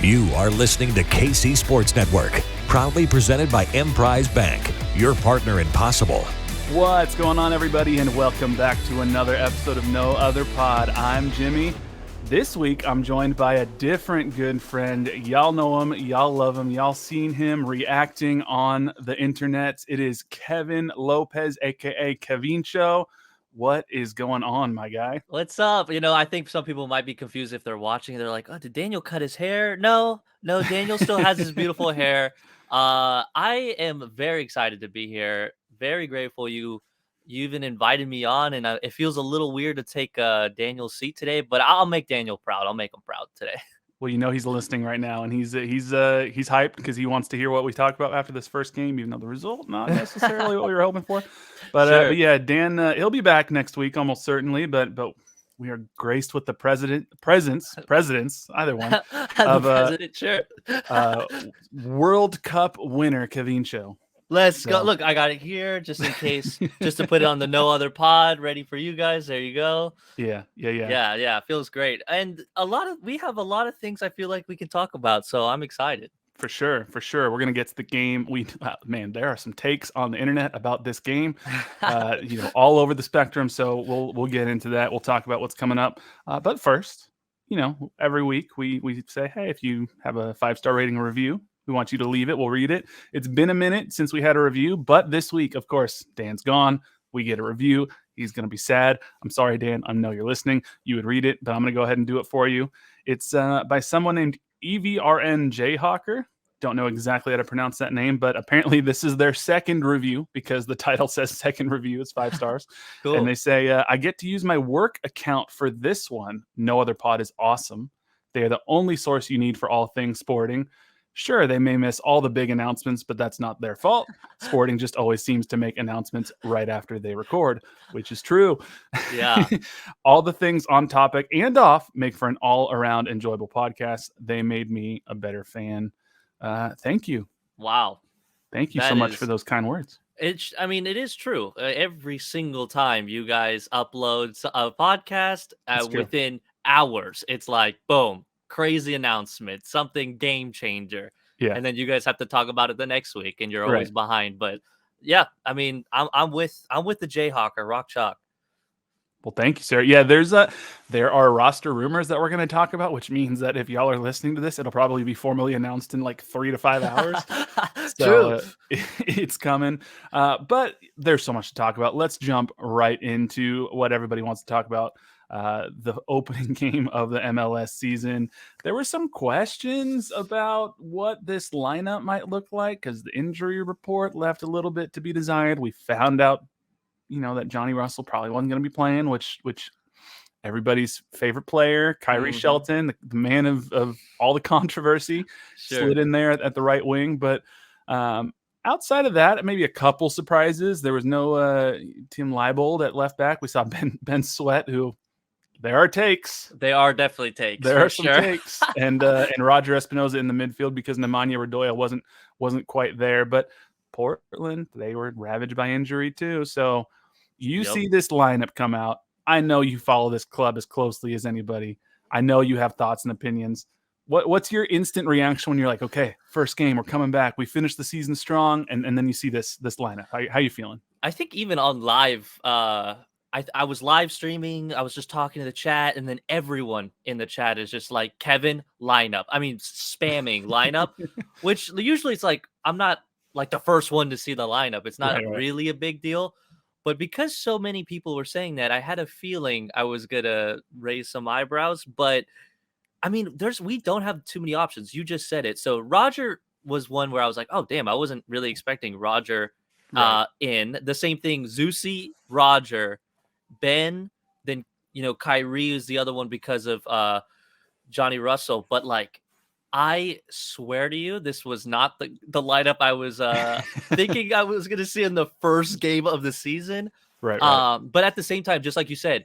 You are listening to KC Sports Network, proudly presented by Emprise Bank, your partner in possible. What's going on, everybody, and welcome back to another episode of No Other Pod. I'm Jimmy. This week, I'm joined by a different good friend. Y'all know him, y'all love him, y'all seen him reacting on the internet. It is Kevin Lopez, aka Kevincho. What is going on, my guy? What's up? I think some people might be confused if they're watching. They're like, "Oh, did Daniel cut his hair?" No, Daniel still has his beautiful hair. I am very excited to be here. Very grateful you even invited me on, and it feels a little weird to take Daniel's seat today, but I'll make Daniel proud. I'll make him proud today. Well, you know he's listening right now, and he's hyped because he wants to hear what we talked about after this first game, even though the result not necessarily what we were hoping for. But Sure. but yeah, Dan, he'll be back next week almost certainly. But we are graced with the presidents, either one The of president, sure. World Cup winner Kevincho. Let's go. So- Look, I got it here just in case, just to put it on the No Other Pod, ready for you guys. There you go. Yeah. Yeah, feels great. And we have a lot of things I feel like we can talk about, so I'm excited. For sure. We're gonna get to the game. Man, there are some takes on the internet about this game, all over the spectrum. So we'll get into that. We'll talk about what's coming up. But first, every week we say, hey, if you have a 5-star rating or review, we want you to leave it. We'll read it. It's been a minute since we had a review, but this week, of course, Dan's gone. We get a review. He's going to be sad. I'm sorry, Dan. I know you're listening. You would read it, but I'm going to go ahead and do it for you. It's by someone named EVRN Jayhawker. Don't know exactly how to pronounce that name, but apparently this is their second review because the title says second review. It's 5 stars. Cool. And they say, I get to use my work account for this one. No Other Pod is awesome. They are the only source you need for all things sporting. Sure, they may miss all the big announcements, but that's not their fault. Sporting just always seems to make announcements right after they record, which is true. Yeah. All the things on topic and off make for an all-around enjoyable podcast. They made me a better fan. Thank you. Wow. Thank you That so much is- for those kind words. It is true. Every single time you guys upload a podcast, It's true. within hours, it's like, boom, crazy announcement, something game changer. Yeah. And then you guys have to talk about it the next week, and you're Right. always behind. But yeah, I'm with the Jayhawker, rock chalk. Well, thank you, sir. Yeah, there are roster rumors that we're going to talk about, which means that if y'all are listening to this, it'll probably be formally announced in like 3 to 5 hours. True. It's coming. But there's so much to talk about. Let's jump right into what everybody wants to talk about. The opening game of the MLS season. There were some questions about what this lineup might look like because the injury report left a little bit to be desired. We found out, that Johnny Russell probably wasn't going to be playing, which everybody's favorite player, Kyrie Shelton, the man of all the controversy, slid in there at the right wing. But outside of that, maybe a couple surprises. There was no Tim Leibold at left back. We saw Ben Sweat, who there are takes. They are definitely takes. There for are some sure. takes, and Roger Espinoza in the midfield because Nemanja Radoja wasn't quite there. But Portland, they were ravaged by injury too. So you see this lineup come out. I know you follow this club as closely as anybody. I know you have thoughts and opinions. What's your instant reaction when you're like, okay, first game, we're coming back. We finished the season strong, and then you see this lineup. How you feeling? I think even on live, I was live streaming. I was just talking to the chat, and then everyone in the chat is just like, Kevin, lineup. I mean, spamming lineup, which usually it's like, I'm not like the first one to see the lineup. It's not Right. really a big deal. But because so many people were saying that, I had a feeling I was going to raise some eyebrows. But I mean, we don't have too many options. You just said it. So Roger was one where I was like, oh, damn, I wasn't really expecting Roger Right. in. The same thing, Zusi, Roger, Ben, then Kyrie is the other one because of Johnny Russell. But like, I swear to you, this was not the lineup I was thinking I was gonna see in the first game of the season. Right. But at the same time, just like you said,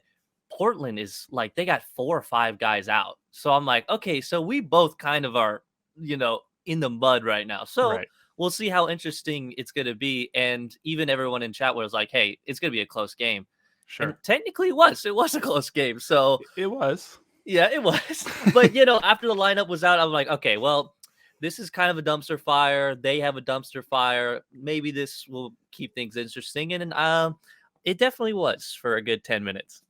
Portland is like, they got 4 or 5 guys out. So I'm like, okay, so we both kind of are, in the mud right now. So Right. we'll see how interesting it's gonna be. And even everyone in chat was like, hey, it's gonna be a close game. Sure. And technically it was a close game. So It was. Yeah, it was. But after the lineup was out, I'm like, okay, well, this is kind of a dumpster fire. They have a dumpster fire. Maybe this will keep things interesting. And it definitely was for a good 10 minutes.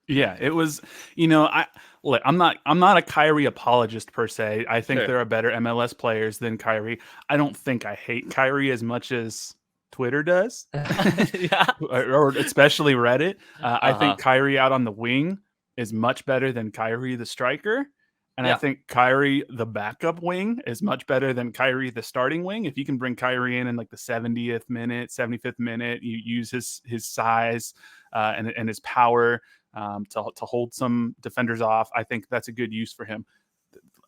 Yeah, it was. I'm not a Kyrie apologist per se. I think Sure. there are better MLS players than Kyrie. I don't think I hate Kyrie as much as Twitter does, Yeah. or especially Reddit. I Uh-huh. think Kyrie out on the wing is much better than Kyrie the striker. And I Yeah. think Kyrie the backup wing is much better than Kyrie the starting wing. If you can bring Kyrie in like the 70th minute, 75th minute, you use his size and his power to hold some defenders off. I think that's a good use for him.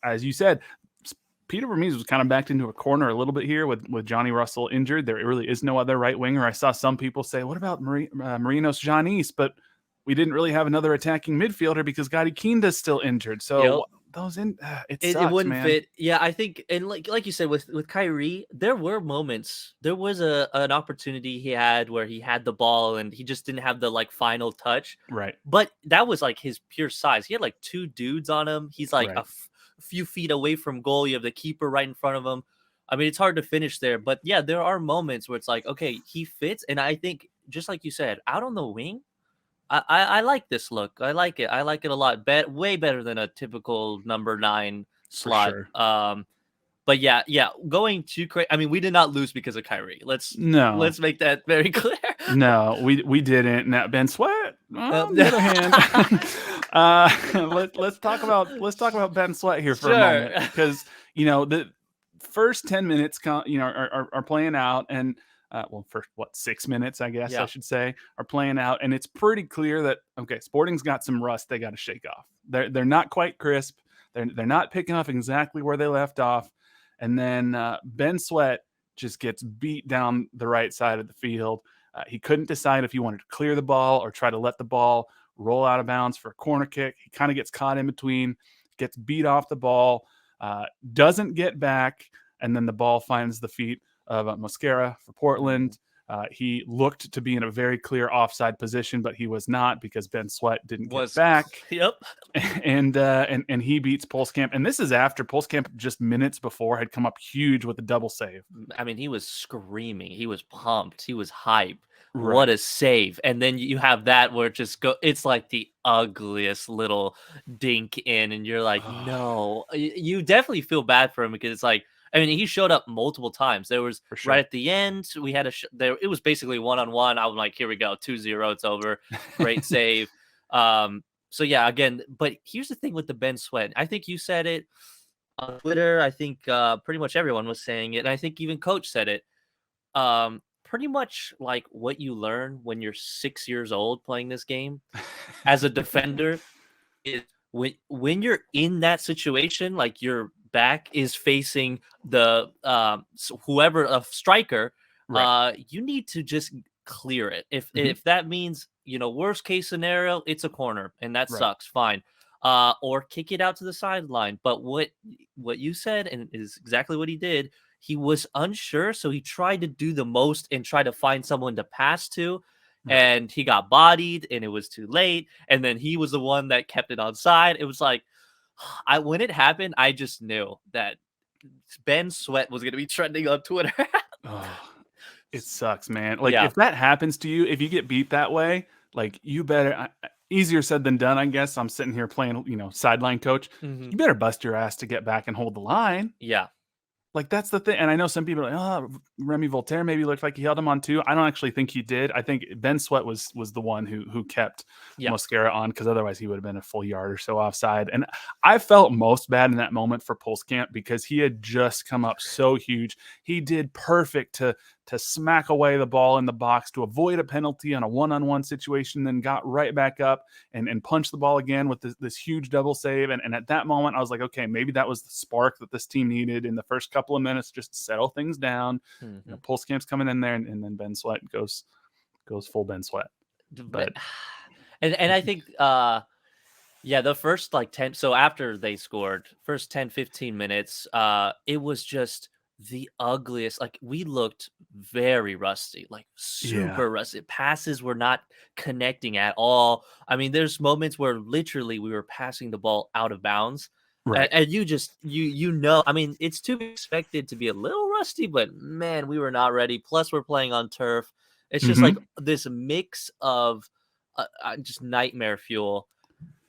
As you said, Peter Vermes was kind of backed into a corner a little bit here with Johnny Russell injured. There really is no other right winger. I saw some people say, what about Marinos Janis? But we didn't really have another attacking midfielder because Gotti Kinda's still injured. So it sucks, wouldn't man. fit. Yeah, I think, and like you said with Kyrie, there were moments. There was an opportunity he had where he had the ball and he just didn't have the final touch. Right. But that was like his pure size. He had like two dudes on him. He's like Right. a few feet away from goal. You have the keeper right in front of him. I mean, it's hard to finish there. But yeah, there are moments where it's like, okay, he fits. And I think, just like you said, out on the wing, I like this look. I like it. I like it a lot. Way better than a typical number 9 slot. Sure. But yeah, going too crazy. I mean, we did not lose because of Kyrie. Let's make that very clear. No, we didn't. Now Ben Sweat, on the other hand, let's talk about Ben Sweat here for a moment, because the first 10 minutes are playing out, and first 6 minutes, I guess I should say, are playing out, and it's pretty clear that Sporting's got some rust they got to shake off. They're not quite crisp. They're not picking up exactly where they left off, and then Ben Sweat just gets beat down the right side of the field. He couldn't decide if he wanted to clear the ball or try to let the ball roll out of bounds for a corner kick. He kind of gets caught in between, gets beat off the ball, doesn't get back, and then the ball finds the feet of Mosquera for Portland. He looked to be in a very clear offside position, but he was not because Ben Sweat didn't get back. Yep. And he beats Pulskamp. And this is after Pulskamp just minutes before had come up huge with a double save. I mean, he was screaming. He was pumped. He was hype. Right. What a save. And then you have that where it's like the ugliest little dink in, and you're like, no. You definitely feel bad for him because it's like, I mean, he showed up multiple times. There was right at the end, we had it was basically one-on-one. I was like, here we go, 2-0, it's over. Great save. So yeah, again, but here's the thing with the Ben Sweat. I think you said it on Twitter. I think pretty much everyone was saying it, and I think even Coach said it. Pretty much like what you learn when you're 6 years old playing this game as a defender is when you're in that situation, like your back is facing the whoever a striker, you need to just clear it. If that means worst case scenario, it's a corner and that sucks, fine. Or kick it out to the sideline. But what you said, and is exactly what he did. He was unsure, so he tried to do the most and try to find someone to pass to. And he got bodied, and it was too late. And then he was the one that kept it onside. It was like, when it happened, I just knew that Ben Sweat was going to be trending on Twitter. It sucks, man. Like, if that happens to you, if you get beat that way, like, you better, easier said than done, I guess. I'm sitting here playing, sideline coach. You better bust your ass to get back and hold the line. Yeah. Like, that's the thing. And I know some people are like, Remy Voltaire maybe looked like he held him on too. I don't actually think he did. I think Ben Sweat was the one who kept Mosquera on, because otherwise he would have been a full yard or so offside. And I felt most bad in that moment for Pulskamp because he had just come up so huge. He did perfect to smack away the ball in the box to avoid a penalty on a one-on-one situation, then got right back up and punched the ball again with this huge double save. And at that moment, I was like, okay, maybe that was the spark that this team needed in the first couple of minutes, just to settle things down. Pulskamp's coming in there, and then Ben Sweat goes full Ben Sweat. But and I think the first 10, so after they scored, first 10-15 minutes, it was just the ugliest. Like, we looked very rusty, like Yeah, super rusty. Passes were not connecting at all. I mean, there's moments where literally we were passing the ball out of bounds. right. And you just you know, I mean, it's to be expected to be a little rusty, but man, we were not ready. Plus, we're playing on turf. It's just like Mhm. this mix of just nightmare fuel.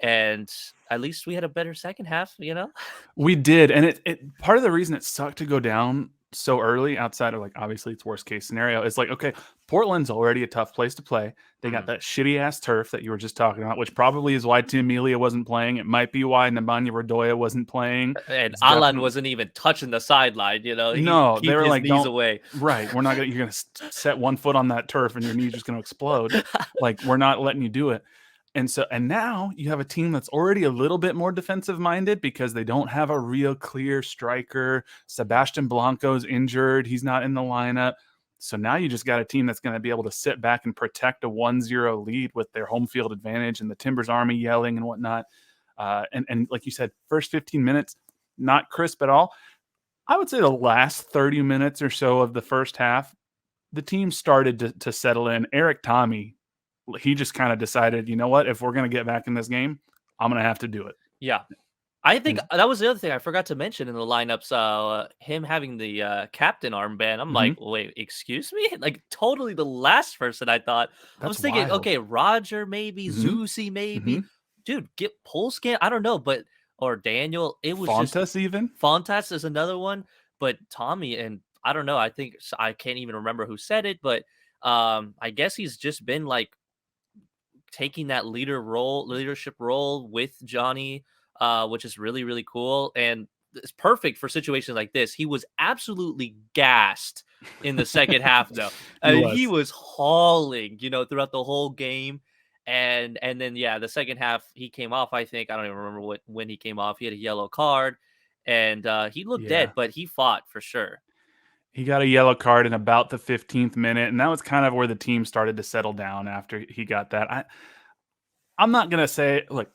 And at least we had a better second half, you know? We did, and it part of the reason it sucked to go down so early outside of, like, obviously, it's worst case scenario, is like, okay, Portland's already a tough place to play. They got Mhm. that shitty ass turf that you were just talking about, which probably is why Tim Melia wasn't playing. It might be why Nemanja Radoja wasn't playing. And It's Alan definitely wasn't even touching the sideline, you know? He's no, they keeping were his like, knees "Don't." away. Right, we're not gonna you're gonna set one foot on that turf and your knee's just gonna explode. Like, we're not letting you do it. And now you have a team that's already a little bit more defensive minded because they don't have a real clear striker. Sebastian Blanco's injured. He's not in the lineup. So now you just got a team that's going to be able to sit back and protect a 1-0 lead with their home field advantage and the Timbers Army yelling and whatnot. And like you said, first 15 minutes, not crisp at all. I would say the last 30 minutes or so of the first half, the team started to settle in. Eric Tommy, he just kind of decided, you know what? If we're going to get back in this game, I'm going to have to do it. Yeah. I think And that was the other thing I forgot to mention in the lineups, him having the, captain armband. I'm mhm, like, "Wait, excuse me?" Like, totally the last person I thought. I was that's thinking, wild. "Okay, Roger maybe, Hmm. Zusi maybe." Hmm. Dude, get Polscan, I don't know, but or Daniel. It was just Fontas even. Fontas is another one, but Tommy, and I don't know, I think I can't even remember who said it, but, I guess he's just been, like, taking that leadership role with Johnny, which is really, really cool. And it's perfect for situations like this. He was absolutely gassed in the second half, though. He He was. was hauling, you know, throughout the whole game. And then yeah, the second half he came off. I think I don't even remember when he came off. He had a yellow card, and he looked Yeah. dead, but he fought for sure. He got a yellow card in about the 15th minute, and that was kind of where the team started to settle down after he got that. I'm not gonna say, look,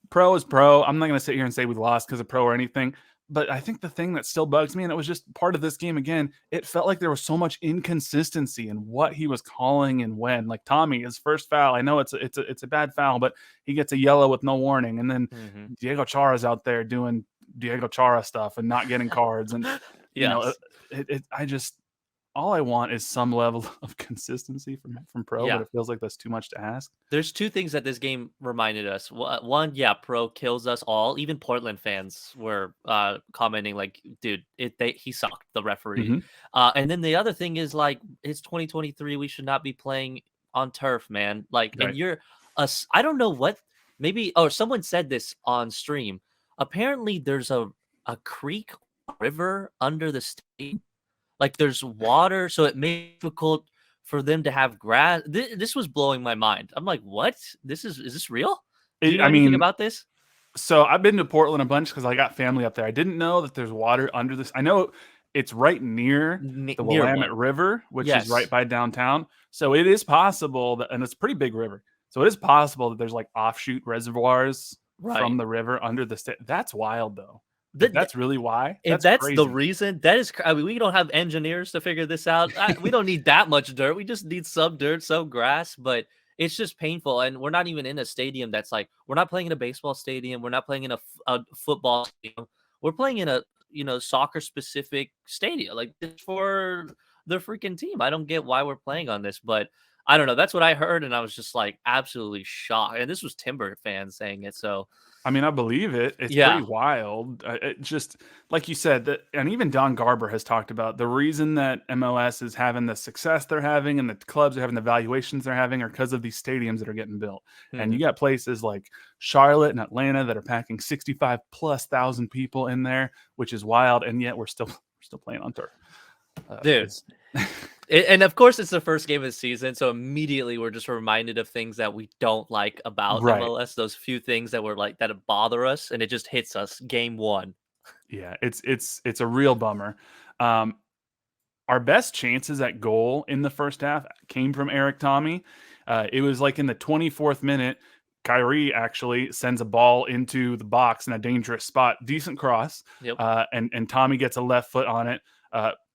pro is pro. I'm not gonna sit here and say we lost because of pro or anything. But I think the thing that still bugs me, and it was just part of this game again, it felt like there was so much inconsistency in what he was calling and when. Like Tommy, his first foul, I know it's a bad foul, but he gets a yellow with no warning, and then Hmm. Diego Chara's out there doing Diego Chara stuff and not getting cards, and you know, Yes. I just all I want is some level of consistency from pro, but Yeah. it feels like that's too much to ask. There's two things that this game reminded us. One, yeah, Pro kills us all. Even Portland fans were commenting like, "Dude, he sucked." The referee. Mhm. And then the other thing is like, it's 2023. We should not be playing on turf, man. Like, and Right. you're us. I don't know what. Maybe. Oh, someone said this on stream. Apparently, there's a creek, river under the stadium. Like, there's water, so it makes it difficult for them to have grass. This was blowing my mind. I'm like, "What? Is this real? Do you know I anything mean, about this?" so I've been to Portland a bunch because I got family up there. I didn't know that there's water under this. I know it's right near the Near Willamette one. River, which is right Yes. by downtown. So it is possible that, and it's a pretty big river. So it is possible that there's like offshoot reservoirs from Right. the river under the state. That's wild though. If Th that's really why, If that's that's the crazy. reason, that is I mean, we don't have engineers to figure this out. We don't need that much dirt. We just need some dirt, some grass, but it's just painful. And we're not even in a stadium that's like, we're not playing in a baseball stadium. We're not playing in a football stadium. We're playing in a, soccer specific stadium. Like, it's for the freaking team. I don't get why we're playing on this, but I don't know. That's what I heard. And I was just like absolutely shocked. And this was Timber fans saying it. So I mean, I believe it. It's pretty yeah. wild. It just like you said that, and even Don Garber has talked about the reason that MLS is having the success they're having and the clubs are having the valuations they're having are because of these stadiums that are getting built. And you Mhm. got places like Charlotte and Atlanta that are packing 65 plus thousand people in there, which is wild. And yet we're still playing on turf. Dude. It's And of course, it's the first game of the season, so immediately we're just reminded of things that we don't like about right. MLS. Those few things that were like that bother us, and it just hits us. Game one. Yeah, it's a real bummer. Um, our best chances at goal in the first half came from Eric Tommy. It was like in the 24th minute, Kyrie actually sends a ball into the box in a dangerous spot, decent cross, Yep. and Tommy gets a left foot on it.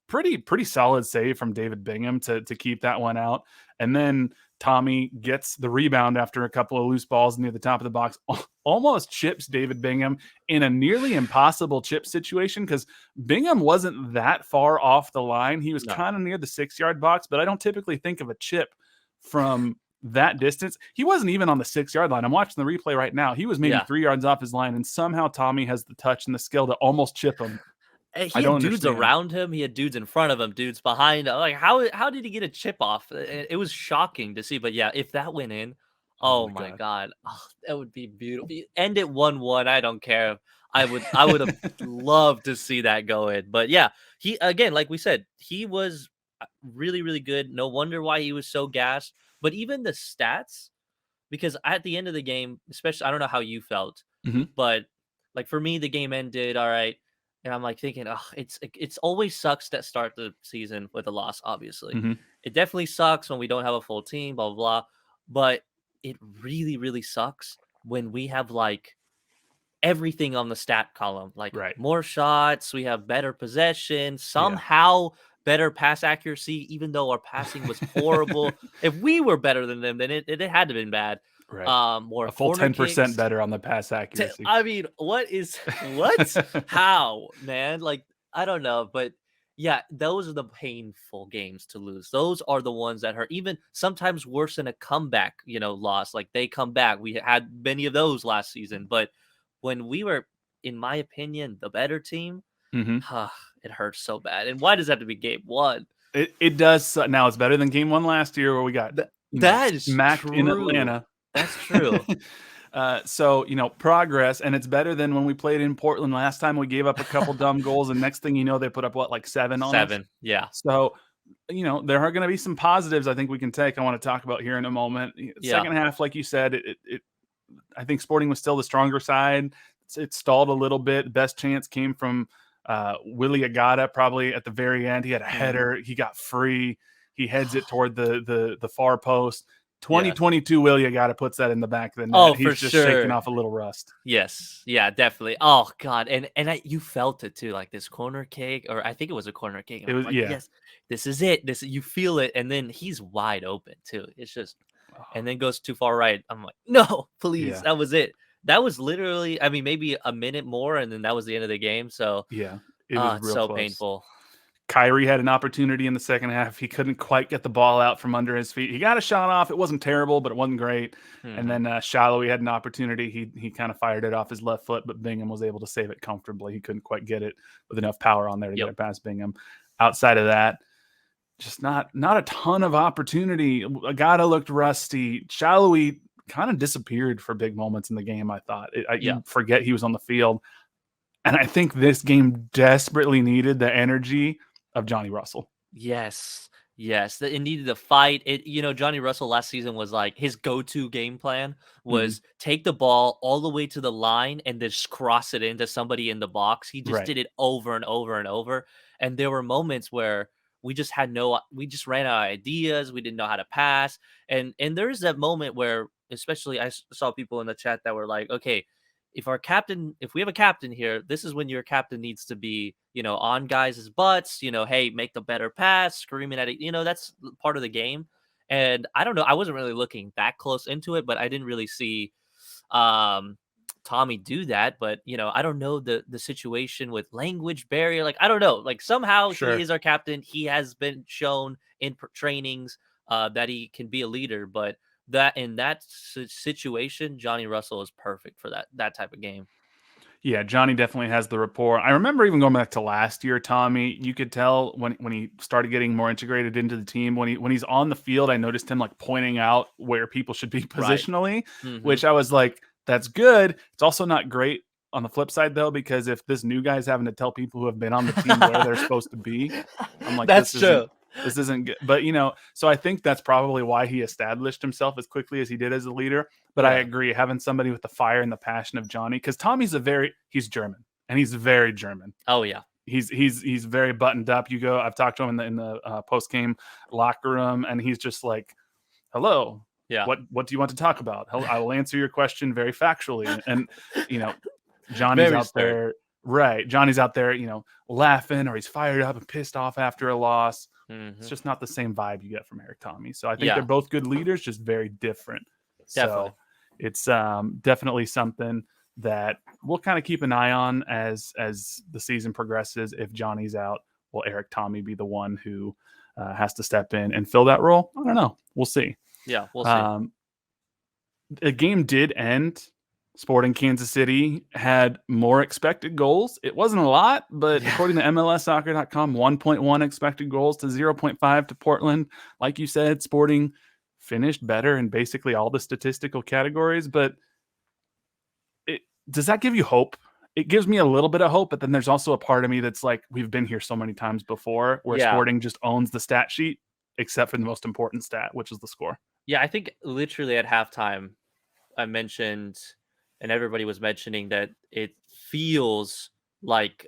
pretty solid save from David Bingham to keep that one out. And then Tommy gets the rebound after a couple of loose balls near the top of the box, almost chips David Bingham in a nearly impossible chip situation because Bingham wasn't that far off the line. He was kind of near the 6-yard box, but I don't typically think of a chip from that distance. He wasn't even on the 6-yard line. I'm watching the replay right now. He was maybe 3 yards off his line, and somehow Tommy has the touch and the skill to almost chip him. He had dudes around him. He had dudes in front of him, dudes behind him. Like, how did he get a chip off? It was shocking to see. But yeah, if that went in, oh my God. Oh, that would be beautiful. End it 1-1. I don't care. I would have loved to see that go in. But yeah, he, again, like we said, he was really, really good. No wonder why he was so gassed. But even the stats, because at the end of the game, especially, I don't know how you felt, but like for me, the game ended all right. And I'm like thinking, oh, it's always sucks that start the season with a loss, obviously. It definitely sucks when we don't have a full team, blah, blah, blah. But it really, really sucks when we have like everything on the stat column, like more shots, we have better possession, somehow better pass accuracy, even though our passing was horrible. If we were better than them, then it had to have been bad. More a full 10% better on the pass accuracy. I mean, what? How, man? Like, I don't know, but yeah, those are the painful games to lose. Those are the ones that hurt, even sometimes worse than a comeback, loss. Like they come back. We had many of those last season, but when we were, in my opinion, the better team, it hurts so bad. And why does that have to be game one? It does. Now it's better than game one last year where we got that is smacked in Atlanta. That's true. So, progress, and it's better than when we played in Portland last time. We gave up a couple dumb goals, and next thing you know, they put up, like 7 on us? 7, yeah. So, there are going to be some positives I think we can take. I want to talk about here in a moment. Second half, like you said, I think Sporting was still the stronger side. It stalled a little bit. Best chance came from Willie Agata probably at the very end. He had a header. He got free. He heads it toward the far post. 2022 Willie Agata puts that in the back of the net. Oh, he's just shaking off a little rust. Yes. Yeah, definitely. Oh God. And you felt it too, like this corner kick, or I think it was a corner kick. It was like, yes, this is it. You feel it, and then he's wide open too. It's just and then goes too far right. I'm like, no, please. That was it. That was literally, I mean, maybe a minute more, and then that was the end of the game. So yeah, it was real so close. Painful. Kyrie had an opportunity in the second half. He couldn't quite get the ball out from under his feet. He got a shot off. It wasn't terrible, but it wasn't great. And then Shallowy had an opportunity. He kind of fired it off his left foot, but Bingham was able to save it comfortably. He couldn't quite get it with enough power on there to get it past Bingham. Outside of that, just not a ton of opportunity. Agata looked rusty. Shallowy kind of disappeared for big moments in the game, I thought. You forget he was on the field. And I think this game desperately needed the energy of Johnny Russell. Yes. It needed a fight. Johnny Russell last season was like his go-to game plan was take the ball all the way to the line and just cross it into somebody in the box. He just did it over and over and over. And there were moments where we just ran out of ideas. We didn't know how to pass. And there's that moment where, especially I saw people in the chat that were like, okay, if we have a captain here, this is when your captain needs to be, on guys' butts, hey, make the better pass, screaming at it. That's part of the game. And I don't know, I wasn't really looking that close into it, but I didn't really see Tommy do that. But, I don't know the situation with language barrier. Like, I don't know, like somehow he is our captain. He has been shown in trainings that he can be a leader, but that in that situation, Johnny Russell is perfect for that type of game. Yeah, Johnny definitely has the rapport. I remember even going back to last year, Tommy, you could tell when he started getting more integrated into the team. When he's on the field, I noticed him like pointing out where people should be positionally, which I was like, that's good. It's also not great on the flip side, though, because if this new guy's having to tell people who have been on the team where they're supposed to be, I'm like, that's true. This isn't good. But, so I think that's probably why he established himself as quickly as he did as a leader. But I agree, having somebody with the fire and the passion of Johnny, because Tommy's he's German, and he's very German. Oh, yeah. He's very buttoned up. I've talked to him in the post-game locker room, and he's just like, hello. Yeah. What do you want to talk about? I will answer your question very factually. And Johnny's out there Right. Johnny's out there, laughing, or he's fired up and pissed off after a loss. It's Mhm. just not the same vibe you get from Eric Tommy. So I think they're Yeah, both good leaders, just very different. definitely. So it's definitely something that we'll kind of keep an eye on as the season progresses. If Johnny's out, will Eric Tommy be the one who has to step in and fill that role? I don't know. We'll see. Yeah, we'll see. The game did end. Sporting Kansas City had more expected goals. It wasn't a lot, but Yeah. according to MLSsoccer.com, 1.1 expected goals to 0.5 to Portland. Like you said, Sporting finished better in basically all the statistical categories. But does that give you hope? It gives me a little bit of hope, but then there's also a part of me that's like, we've been here so many times before where Yeah. Sporting just owns the stat sheet, except for the most important stat, which is the score. Yeah, I think literally at halftime, I mentioned, and everybody was mentioning that it feels like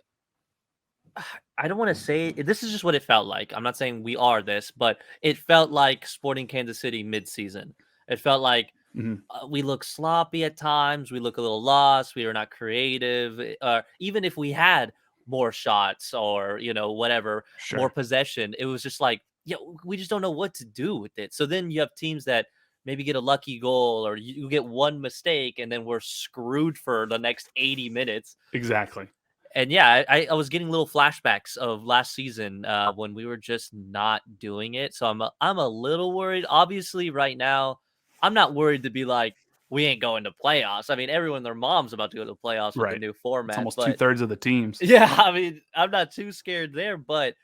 I don't want to say this is just what it felt like. I'm not saying we are this, but it felt like Sporting Kansas City mid-season. It felt like Mhm. we look sloppy at times. We look a little lost. We are not creative. Even if we had more shots or whatever, more Sure. possession, it was just like we just don't know what to do with it. So then you have teams that maybe get a lucky goal or you get one mistake and then we're screwed for the next 80 minutes. Exactly. And yeah, I was getting little flashbacks of last season when we were just not doing it. So I'm a little worried. Obviously, right now, I'm not worried to be like we ain't going to playoffs. I mean, everyone, their mom's about to go to playoffs with the Right. new It's format. almost But 2/3 of the teams. yeah, I mean, I'm not too scared there. But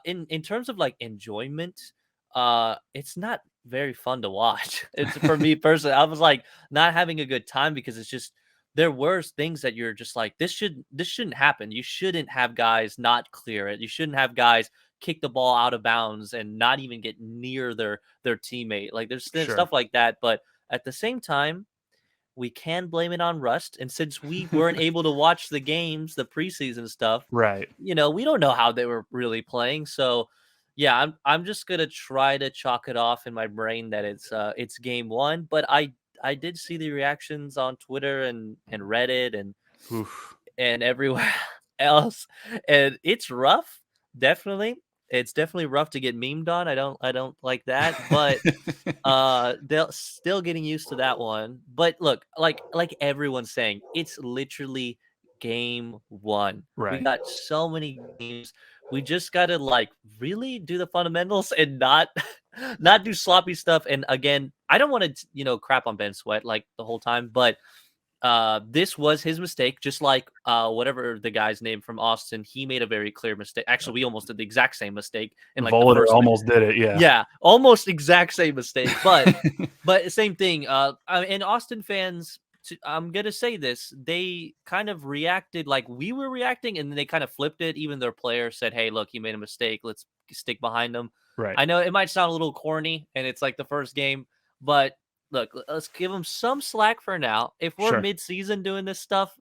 in terms of like enjoyment, it's not very fun to watch. It's for me personally. I was like not having a good time because it's just there were things that you're just like this shouldn't happen. You shouldn't have guys not clear it. You shouldn't have guys kick the ball out of bounds and not even get near their teammate. Like there's Sure. stuff like that, but at the same time, we can blame it on rust. And since we weren't able to watch the games, the preseason stuff, Right. we don't know how they were really playing. So yeah, I'm just gonna try to chalk it off in my brain that it's game one. But I did see the reactions on Twitter and Reddit Oof. and everywhere else, and it's rough. Definitely, it's definitely rough to get memed on. I don't like that, but they'll still getting used to that one. But look, like everyone's saying, it's literally game one. We Right. got so many games. We just gotta like really do the fundamentals and not not do sloppy stuff. And again, I don't want to crap on Ben Sweat like the whole time, but this was his mistake, just like whatever the guy's name from Austin. He made a very clear mistake. Actually, we almost did the exact same mistake in like the Volader first minute. almost did it. Yeah. Yeah, almost exact same mistake, but same thing. And Austin fans, I'm gonna say this, they kind of reacted like we were reacting, and then they kind of flipped it. Even their player said, "Hey, look, he made a mistake. Let's stick behind him." Right. I know it might sound a little corny, and it's like the first game, but look, let's give him some slack for now. If we're Sure. mid-season doing this stuff,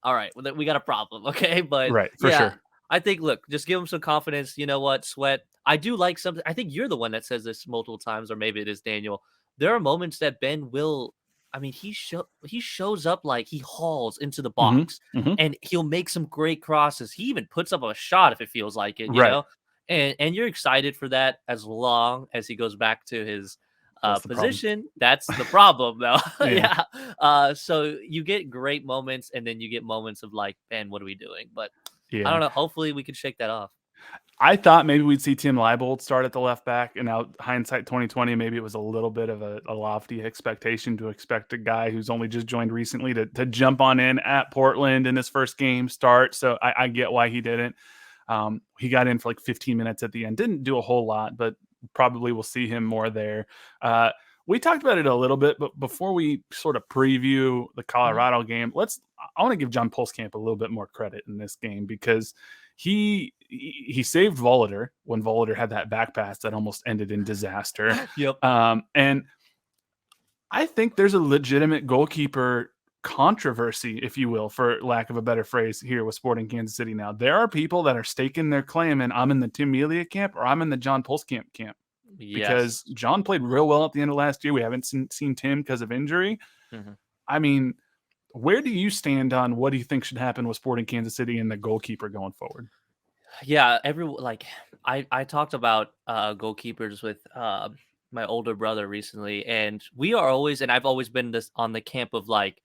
all right, well, then we got a problem, okay? But Right. For yeah, sure. I think look, just give him some confidence. You know what, Sweat? I do like something. I think you're the one that says this multiple times, or maybe it is Daniel. There are moments that Ben will. I mean, he shows up like he hauls into the hmm box, hmm and he'll make some great crosses. He even puts up a shot if it feels like it, Right. And you're excited for that as long as he goes back to his That's the problem. position. That's the problem, though. Yeah. Yeah. So you get great moments, and then you get moments of like, man, what are we doing? But I Yeah. don't know. Hopefully, we can shake that off. I thought maybe we'd see Tim Leibold start at the left back, and now hindsight 2020, maybe it was a little bit of a lofty expectation to expect a guy who's only just joined recently to jump on in at Portland in his first game start. So I get why he didn't. He got in for like 15 minutes at the end, didn't do a whole lot, but probably we'll see him more there. We talked about it a little bit, but before we sort of preview the Colorado game, I want to give John Pulskamp a little bit more credit in this game because he saved Volader when Volader had that back pass that almost ended in disaster. Yep. And I think there's a legitimate goalkeeper controversy, if you will, for lack of a better phrase, here with Sporting Kansas City now. There are people that are staking their claim, and I'm in the Tim Melia camp or I'm in the John Pulskamp camp. Because Yes. John played real well at the end of last year. We haven't seen Tim because of injury. Mhm. I mean, Where do you stand on what do you think should happen with Sporting Kansas City and the goalkeeper going forward? Yeah, I talked about goalkeepers with my older brother recently, and I've always been this on the camp of like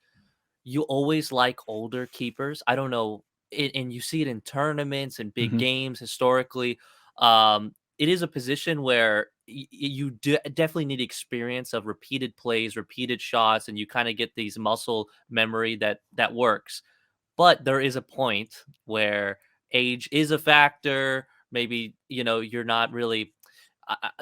you always like older keepers. I don't know, and you see it in tournaments and big Mhm. games historically. It is a position where you definitely need experience of repeated plays, repeated shots, and you kind of get these muscle memory that works. But there is a point where age is a factor. Maybe, you're not really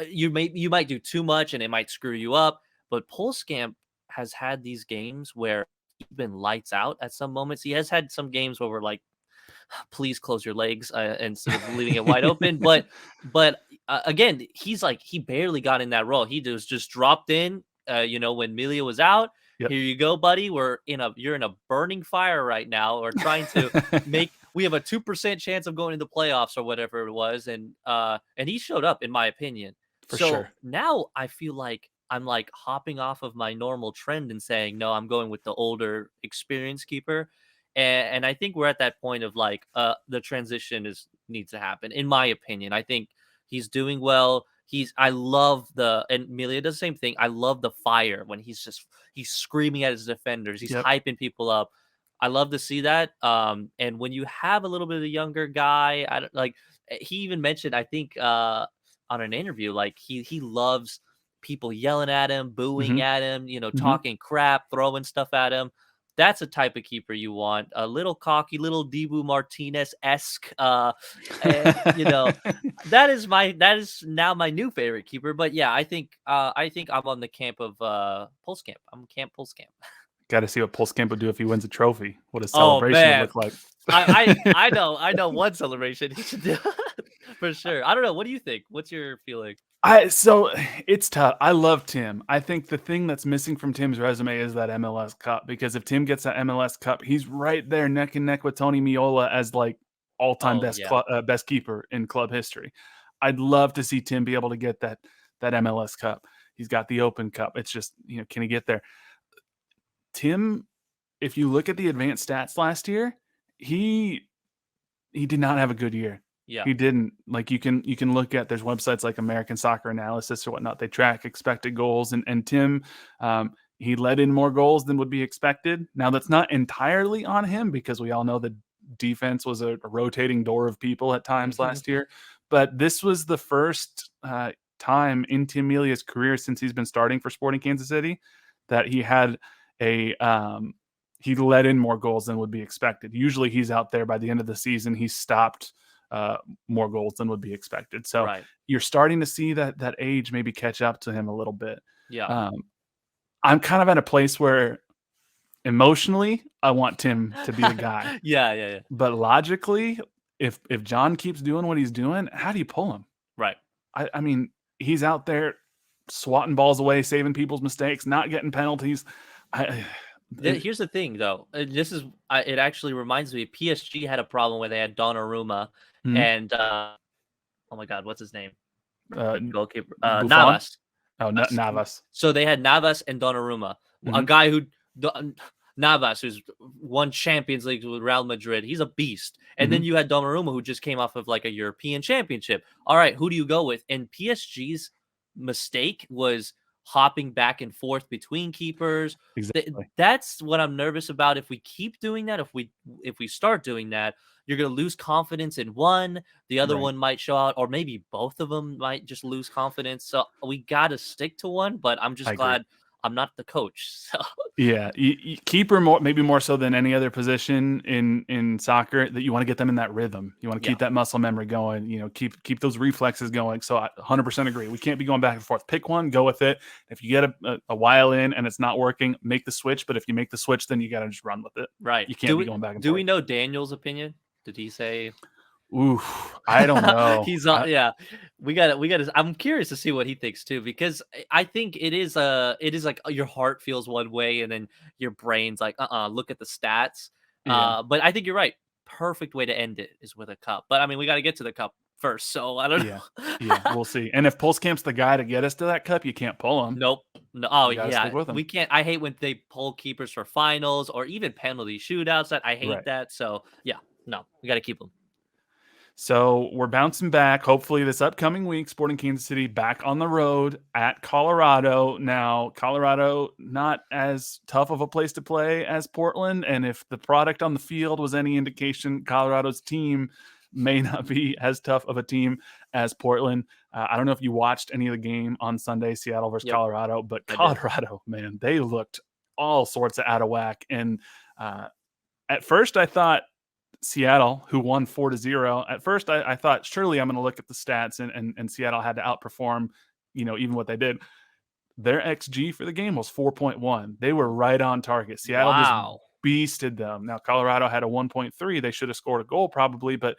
you might do too much and it might screw you up. But Polskamp has had these games where he's been lights out at some moments. He has had some games where we're like, please close your legs instead of leaving it wide open. But again, he's like he barely got in that role. He was just dropped in. When Melia was out, Yep. here you go, buddy. You're in a burning fire right now. We're trying to make. We have a 2% chance of going into playoffs or whatever it was, and he showed up, in my opinion. For So sure. now I feel like I'm like hopping off of my normal trend and saying, no, I'm going with the older experience keeper. And I think we're at that point of like the transition needs to happen, in my opinion. I think he's doing well. I love and Melia does the same thing. I love the fire when he's screaming at his defenders, he's Yep. hyping people up. I love to see that. And when you have a little bit of a younger guy, I don't like he even mentioned, I think on an interview, like he loves people yelling at him, booing Mhm. at him, Mhm. talking crap, throwing stuff at him. That's a type of keeper you want. A little cocky, little Dibu Martinez-esque. That is now my new favorite keeper. But yeah, I think I'm on the camp of Pulskamp. I'm camp Pulskamp. Got to see what Pulskamp would do if he wins a trophy. What his Oh celebration would man. look like. I know one celebration he should do for sure. I don't know. What do you think? What's your feeling? So it's tough. I love Tim. I think the thing that's missing from Tim's resume is that MLS Cup, because if Tim gets that MLS Cup, he's right there neck and neck with Tony Miola as like all-time Oh best yeah. best keeper in club history. I'd love to see Tim be able to get that MLS Cup. He's got the Open Cup. It's just, can he get there? Tim, if you look at the advanced stats last year, he did not have a good year. Yeah. He didn't. Like, you can look at, there's websites like American Soccer Analysis or whatnot. They track expected goals, and Tim, he let in more goals than would be expected. Now that's not entirely on him, because we all know the defense was a rotating door of people at times last year. But this was the first time in Tim Melia's career since he's been starting for Sporting Kansas City that he had he let in more goals than would be expected. Usually he's out there by the end of the season. He's stopped more goals than would be expected. So Right. you're starting to see that age maybe catch up to him a little bit. Yeah. I'm kind of at a place where emotionally I want Tim to be the guy. Yeah. But logically, if John keeps doing what he's doing, how do you pull him? Right. I mean, he's out there swatting balls away, saving people's mistakes, not getting penalties. Here's the thing, though. It actually reminds me. PSG had a problem where they had Donnarumma Mhm. and oh my God, what's his name? Goalkeeper Buffon? Navas. Oh, Navas. So they had Navas and Donnarumma, a Mhm. guy Navas, who's won Champions League with Real Madrid. He's a beast. And then Mhm. you had Donnarumma, who just came off of like a European Championship. All right, who do you go with? And PSG's mistake was hopping back and forth between keepers. Exactly. That's what I'm nervous about. If we keep doing that, if we start doing that, you're going to lose confidence in one. The other Right. one might show out, or maybe both of them might just lose confidence. So we got to stick to one. But I'm just I agree. glad I'm not the coach. So Yeah, keeper maybe more so than any other position in soccer, that you want to get them in that rhythm. You want to yeah, keep that muscle memory going. Keep those reflexes going. So I 100% agree. We can't be going back and forth. Pick one, go with it. If you get a while in and it's not working, make the switch. But if you make the switch, then you got to just run with it. right. You can't be going back and Do forth. we know Daniel's opinion? Did he say? Ooh, I don't know. He's yeah. We got to. I'm curious to see what he thinks too, because I think it is like your heart feels one way and then your brain's like, look at the stats. Yeah. But I think you're right. Perfect way to end it is with a cup. But I mean, we got to get to the cup first. So I don't Yeah. know. Yeah, we'll see. And if Pulsecamp's the guy to get us to that cup, you can't pull him. Nope. No. Oh You gotta yeah, stick with him. we can't. I hate when they pull keepers for finals or even penalty shootouts. That I hate Right. that. So yeah, no, we got to keep them. So we're bouncing back. Hopefully, this upcoming week, Sporting Kansas City back on the road at Colorado. Now, Colorado, not as tough of a place to play as Portland. And if the product on the field was any indication, Colorado's team may not be as tough of a team as Portland. I don't know if you watched any of the game on Sunday, Seattle versus Yep, Colorado, but I did. Colorado, man, they looked all sorts of out of whack. And at first, I thought Seattle, who won 4-0. At first, I thought surely I'm going to look at the stats and Seattle had to outperform, even what they did. Their XG for the game was 4.1. They were right on target. Seattle just Wow. beasted them. Now, Colorado had a 1.3. They should have scored a goal probably, but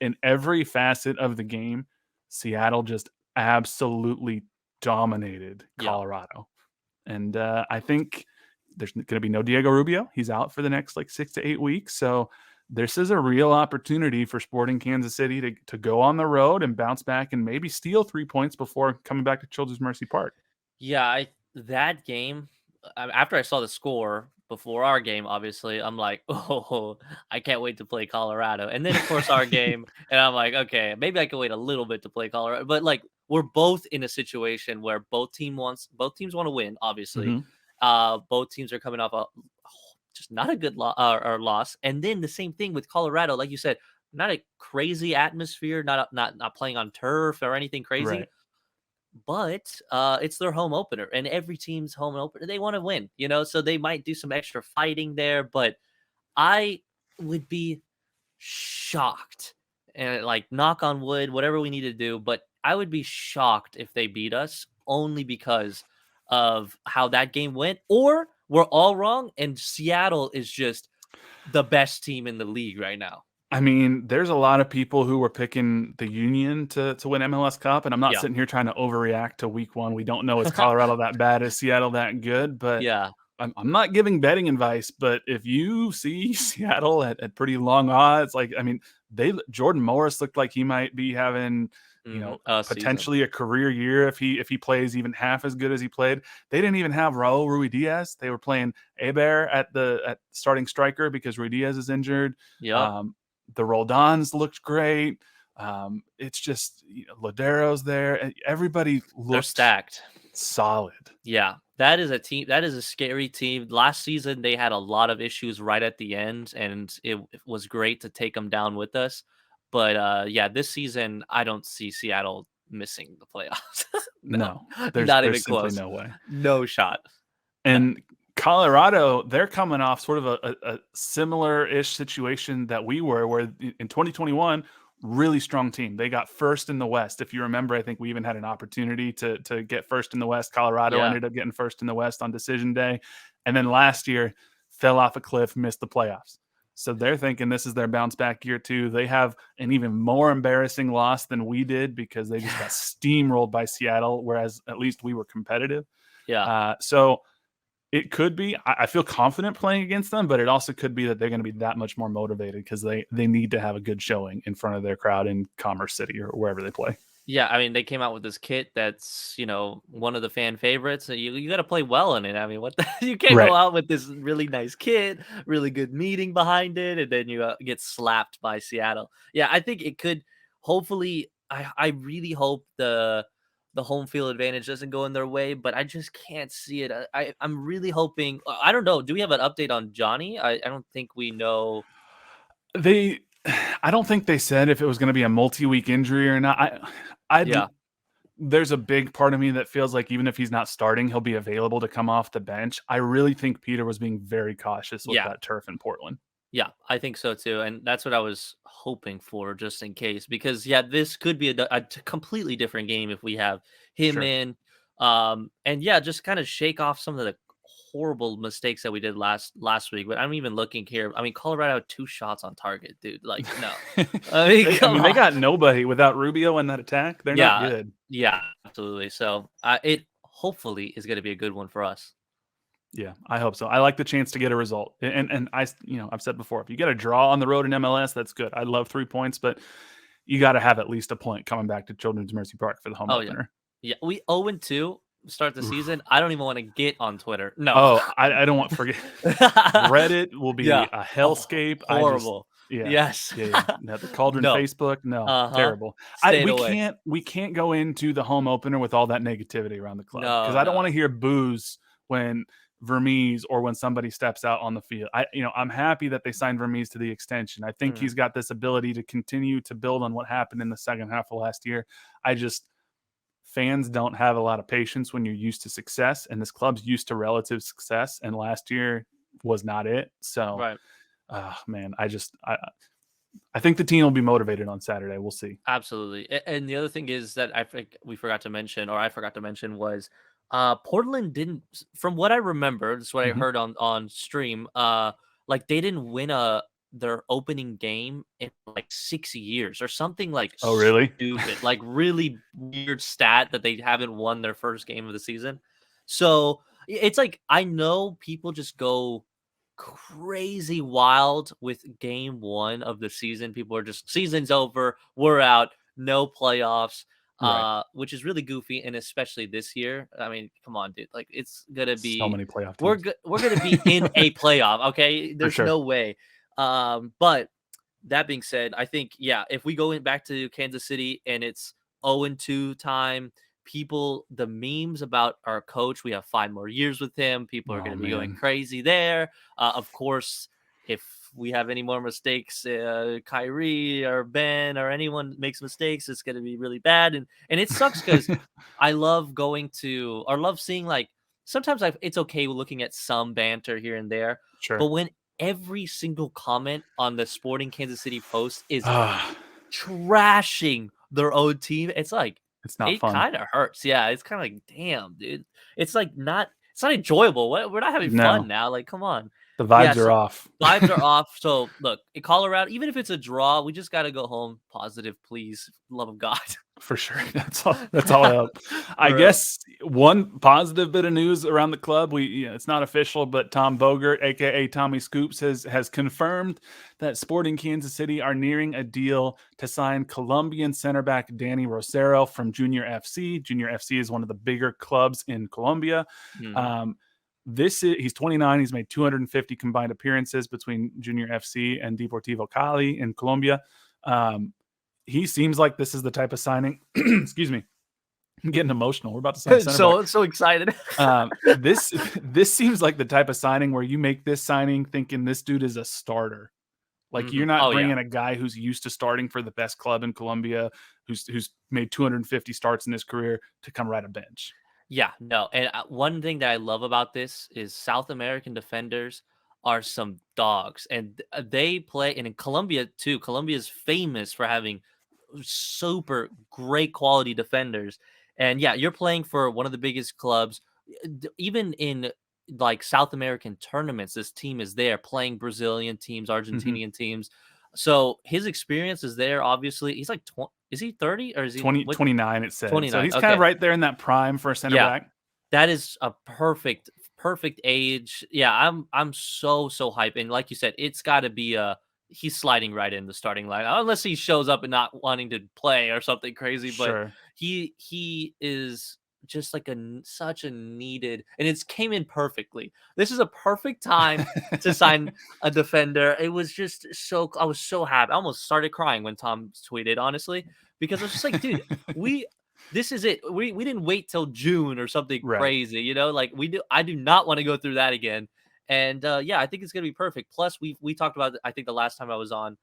in every facet of the game, Seattle just absolutely dominated Yeah. Colorado. And I think there's going to be no Diego Rubio. He's out for the next 6 to 8 weeks. So this is a real opportunity for Sporting Kansas City to go on the road and bounce back and maybe steal 3 points before coming back to Children's Mercy Park. Yeah, that game, after I saw the score before our game, obviously, I'm like, oh, I can't wait to play Colorado. And then, of course, our game, and I'm like, okay, maybe I can wait a little bit to play Colorado. But we're both in a situation where both teams want to win. Obviously, both teams are coming off just not a good or loss. And then the same thing with Colorado, like you said, not a crazy atmosphere, not playing on turf or anything crazy. Right. But it's their home opener, and every team's home opener, they want to win, so they might do some extra fighting there. But I would be shocked, and knock on wood, whatever we need to do. But I would be shocked if they beat us only because of how that game went, or we're all wrong, and Seattle is just the best team in the league right now. I mean, there's a lot of people who were picking the Union to win MLS Cup, and I'm not sitting here trying to overreact to week one. We don't know, is Colorado that bad? Is Seattle that good? But Yeah. I'm not giving betting advice, but if you see Seattle at pretty long odds, Jordan Morris looked like he might be having potentially a career year if he plays even half as good as he played. They didn't even have Raul Ruidiaz. They were playing Hebert at starting striker because Ruidiaz is injured. Yeah. The Roldans looked great. It's just Ladero's there. Everybody looked They're stacked. Solid. Yeah, that is a team. That is a scary team. Last season, they had a lot of issues right at the end, and it was great to take them down with us. But this season, I don't see Seattle missing the playoffs. No, there's not even simply close. no way. No shot. And Colorado, they're coming off sort of a similar-ish situation that we were, where in 2021, really strong team. They got first in the West. If you remember, I think we even had an opportunity to get first in the West. Colorado ended up getting first in the West on decision day. And then last year, fell off a cliff, missed the playoffs. So they're thinking this is their bounce back year too. They have an even more embarrassing loss than we did because they just got steamrolled by Seattle, whereas at least we were competitive. Yeah. So it could be, I feel confident playing against them, but it also could be that they're going to be that much more motivated because they need to have a good showing in front of their crowd in Commerce City or wherever they play. Yeah, I mean, they came out with this kit that's, one of the fan favorites. So you got to play well in it. I mean, you can't go out with this really nice kit, really good meeting behind it, and then you get slapped by Seattle. Yeah, I think it could. Hopefully, I really hope the home field advantage doesn't go in their way, but I just can't see it. I'm really hoping. I don't know. Do we have an update on Johnny? I don't think we know. I don't think they said if it was going to be a multi-week injury or not. There's a big part of me that feels like even if he's not starting, he'll be available to come off the bench. I really think Peter was being very cautious with that turf in Portland. Yeah, I think so too. And that's what I was hoping for just in case, because this could be a completely different game if we have him in. And just kind of shake off some of the horrible mistakes that we did last week. But I'm even looking here. I mean, Colorado had 2 shots on target, dude. No. I mean, they got nobody without Rubio in that attack. They're not good. Yeah, absolutely. So it hopefully is going to be a good one for us. Yeah, I hope so. I like the chance to get a result. And I've said before, if you get a draw on the road in MLS, that's good. I love 3 points, but you got to have at least a point coming back to Children's Mercy Park for the home Oh yeah, opener. yeah. We 0-2 start the Oof. season. I don't even want to get on Twitter. No. Oh, I don't want to forget. Reddit will be Yeah. a Oh, hellscape. horrible. Yeah. Yes. Yeah. No, the Cauldron No. Facebook, no, Uh-huh. terrible. Stayed We away. can't go into the home opener with all that negativity around the club because No, I don't want no. to hear boos when Vermees or when somebody steps out on the field. I'm happy that they signed Vermees to the extension. I think he's got this ability to continue to build on what happened in the second half of last year. Fans don't have a lot of patience when you're used to success, and this club's used to relative success, and last year was not it. So, Right. man, I think the team will be motivated on Saturday. We'll see. Absolutely. And the other thing is that I think we forgot to mention, or I forgot to mention, was Portland didn't, from what I remember, this is what I Mhm. heard on stream, like they didn't win their opening game in like 6 years or something like Oh, really? stupid, like really weird stat that they haven't won their first game of the season. So it's like I know people just go crazy wild with game one of the season. People are just season's over, we're out, no playoffs, Right. which is really goofy, and especially this year. I mean, come on, dude. Like it's gonna So be many playoff we're teams. we're gonna be in a playoff. Okay, For there's sure. no way. But that being said, I think yeah, if we go back to Kansas City and it's 0-2 time, the memes about our coach, we have 5 more years with him. People are Oh, going to be going man. crazy there. Of course, if we have any more mistakes, Kyrie or Ben or anyone makes mistakes, it's going to be really bad. And it sucks because I love going to or love seeing like sometimes it's okay looking at some banter here and there, but Sure. when every single comment on the Sporting Kansas City post is Ah, trashing their own team, it's like it's not it fun. kind of hurts. Yeah, it's kind of like, damn, dude. It's not enjoyable. We're not having fun No, now. Like, come on. the Yeah, vibes are so off. vibes are off. So look, in Colorado, even if it's a draw, we just gotta go home positive, please. Love of God. For sure. That's all I hope. I For real. guess one positive bit of news around the club, it's not official, but Tom Bogert, aka Tommy Scoops, has confirmed that Sporting Kansas City are nearing a deal to sign Colombian center back Danny Rosero from Junior FC. Junior FC is one of the bigger clubs in Colombia. Mhm. Um, he's 29. He's made 250 combined appearances between Junior FC and Deportivo Cali in Colombia. He seems like this is the type of signing. Excuse me, I'm getting emotional. We're about to sign center back. So excited. This seems like the type of signing where you make this signing thinking this dude is a starter. Like you're not Oh yeah. bringing a guy who's used to starting for the best club in Colombia, who's made 250 starts in his career to come right a bench. Yeah, no. And one thing that I love about this is South American defenders are some dogs, and they play. And in Colombia too, Colombia is famous for having super great quality defenders. And yeah, you're playing for one of the biggest clubs, even in like South American tournaments. This team is there playing Brazilian teams, Mhm. Argentinian teams. So his experience is there. Obviously, he's like, is he 30 or is he 29 it said. So 29? he's kind of Okay. right there in that prime for a center Yeah, back. that is a perfect age. Yeah, I'm so hyped. And like you said, it's got to be he's sliding right in the starting line unless he shows up and not wanting to play or something crazy. But Sure. he is just like such a needed, and it's came in perfectly. This is a perfect time to sign a defender. It was just so I was so happy. I almost started crying when Tom tweeted, honestly, because I was just like, dude, we this is it. We didn't wait till June or something Right. crazy, like I do not want to go through that again. And yeah, I think it's gonna be perfect. Plus, we talked about I think the last time I was on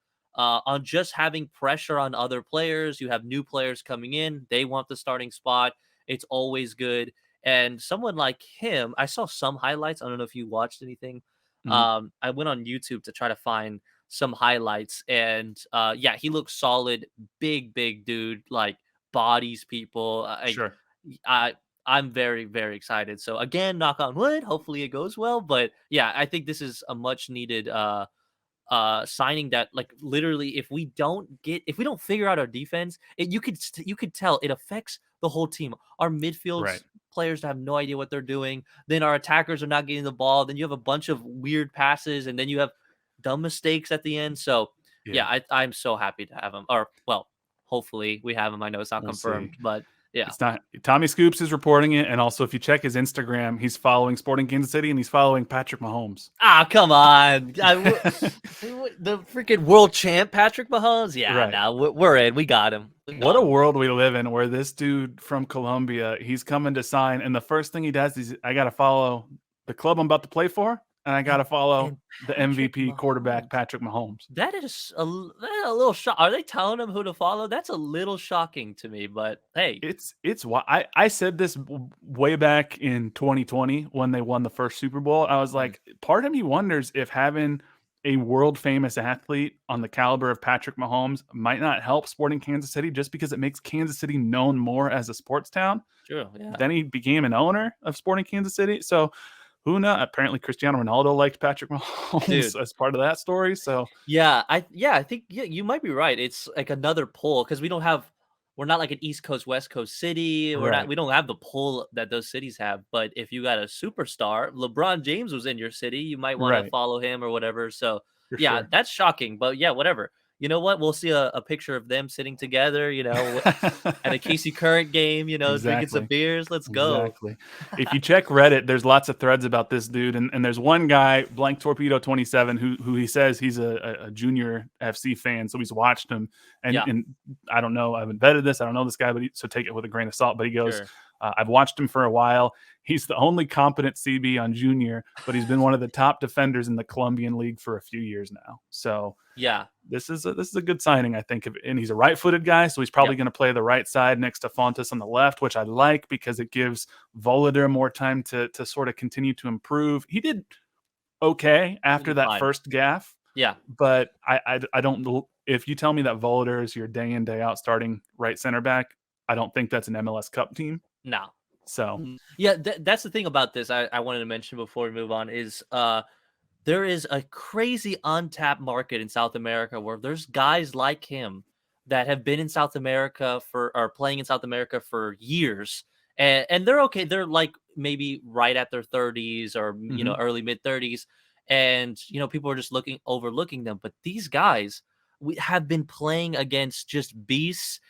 just having pressure on other players. You have new players coming in, they want the starting spot. It's always good. And someone like him, I saw some highlights. I don't know if you watched anything. Mhm. I went on YouTube to try to find some highlights, and yeah, he looks solid, big dude, like bodies people. Sure. I I'm very excited. So again, knock on wood. Hopefully it goes well. But yeah, I think this is a much needed signing that like literally if we don't figure out our defense, you could tell it affects the whole team. Our Right. midfields players have no idea what they're doing. Then our attackers are not getting the ball. Then you have a bunch of weird passes, and then you have dumb mistakes at the end. So yeah, Yeah. I'm so happy to have him. Or well, Hopefully we have him. I know it's not We'll confirmed, see. but yeah. It's not. Tommy Scoops is reporting it, and also if you check his Instagram, he's following Sporting Kansas City and he's following Patrick Mahomes. Ah, come on. The freaking world champ, Patrick Mahomes? Yeah, Right. no, we're in. We got him. What a world we live in where this dude from Colombia, he's coming to sign, and the first thing he does is, I got to follow the club I'm about to play for, and I got to follow and the Patrick MVP quarterback, Mahomes. Patrick Mahomes. That is a little shock. Are they telling him who to follow? That's a little shocking to me, but hey. It's why I said this way back in 2020 when they won the first Super Bowl. I was like, part of me wonders if having a world famous athlete on the caliber of Patrick Mahomes might not help Sporting Kansas City, just because it makes Kansas City known more as a sports town. True, yeah. Then he became an owner of Sporting Kansas City. So who knows? Apparently Cristiano Ronaldo liked Patrick Mahomes as part of that story. So I think you might be right. It's like another pull because we're not like an East Coast, West Coast city. We don't have the pull that those cities have. But if you got a superstar, LeBron James was in your city, you might want to follow him or whatever. So For sure. that's shocking. But yeah, whatever. You know what? We'll see a picture of them sitting together, at a Casey Current game, drinking some beers. Let's go. Exactly. If you check Reddit, there's lots of threads about this dude. And there's one guy, Blank Torpedo 27, who he says he's a junior FC fan. So he's watched him. And I don't know. I haven't vetted this. I don't know this guy, so take it with a grain of salt. But he goes, I've watched him for a while. He's the only competent CB on junior, but he's been one of the top defenders in the Colombian league for a few years now. So yeah, this is a good signing, I think. And he's a right-footed guy, so he's probably going to play the right side next to Fontes on the left, which I like because it gives Volader more time to sort of continue to improve. He did okay after that first gaffe. Yeah, but I don't. If you tell me that Volader is your day in day out starting right center back, I don't think that's an MLS Cup team. No. So yeah, that's the thing about this. I wanted to mention before we move on is there is a crazy untapped market in South America where there's guys like him that have been in South America or playing in South America for years, and they're okay. They're like maybe right at their 30s or early mid 30s, and people are just overlooking them. But these guys we have been playing against just beasts.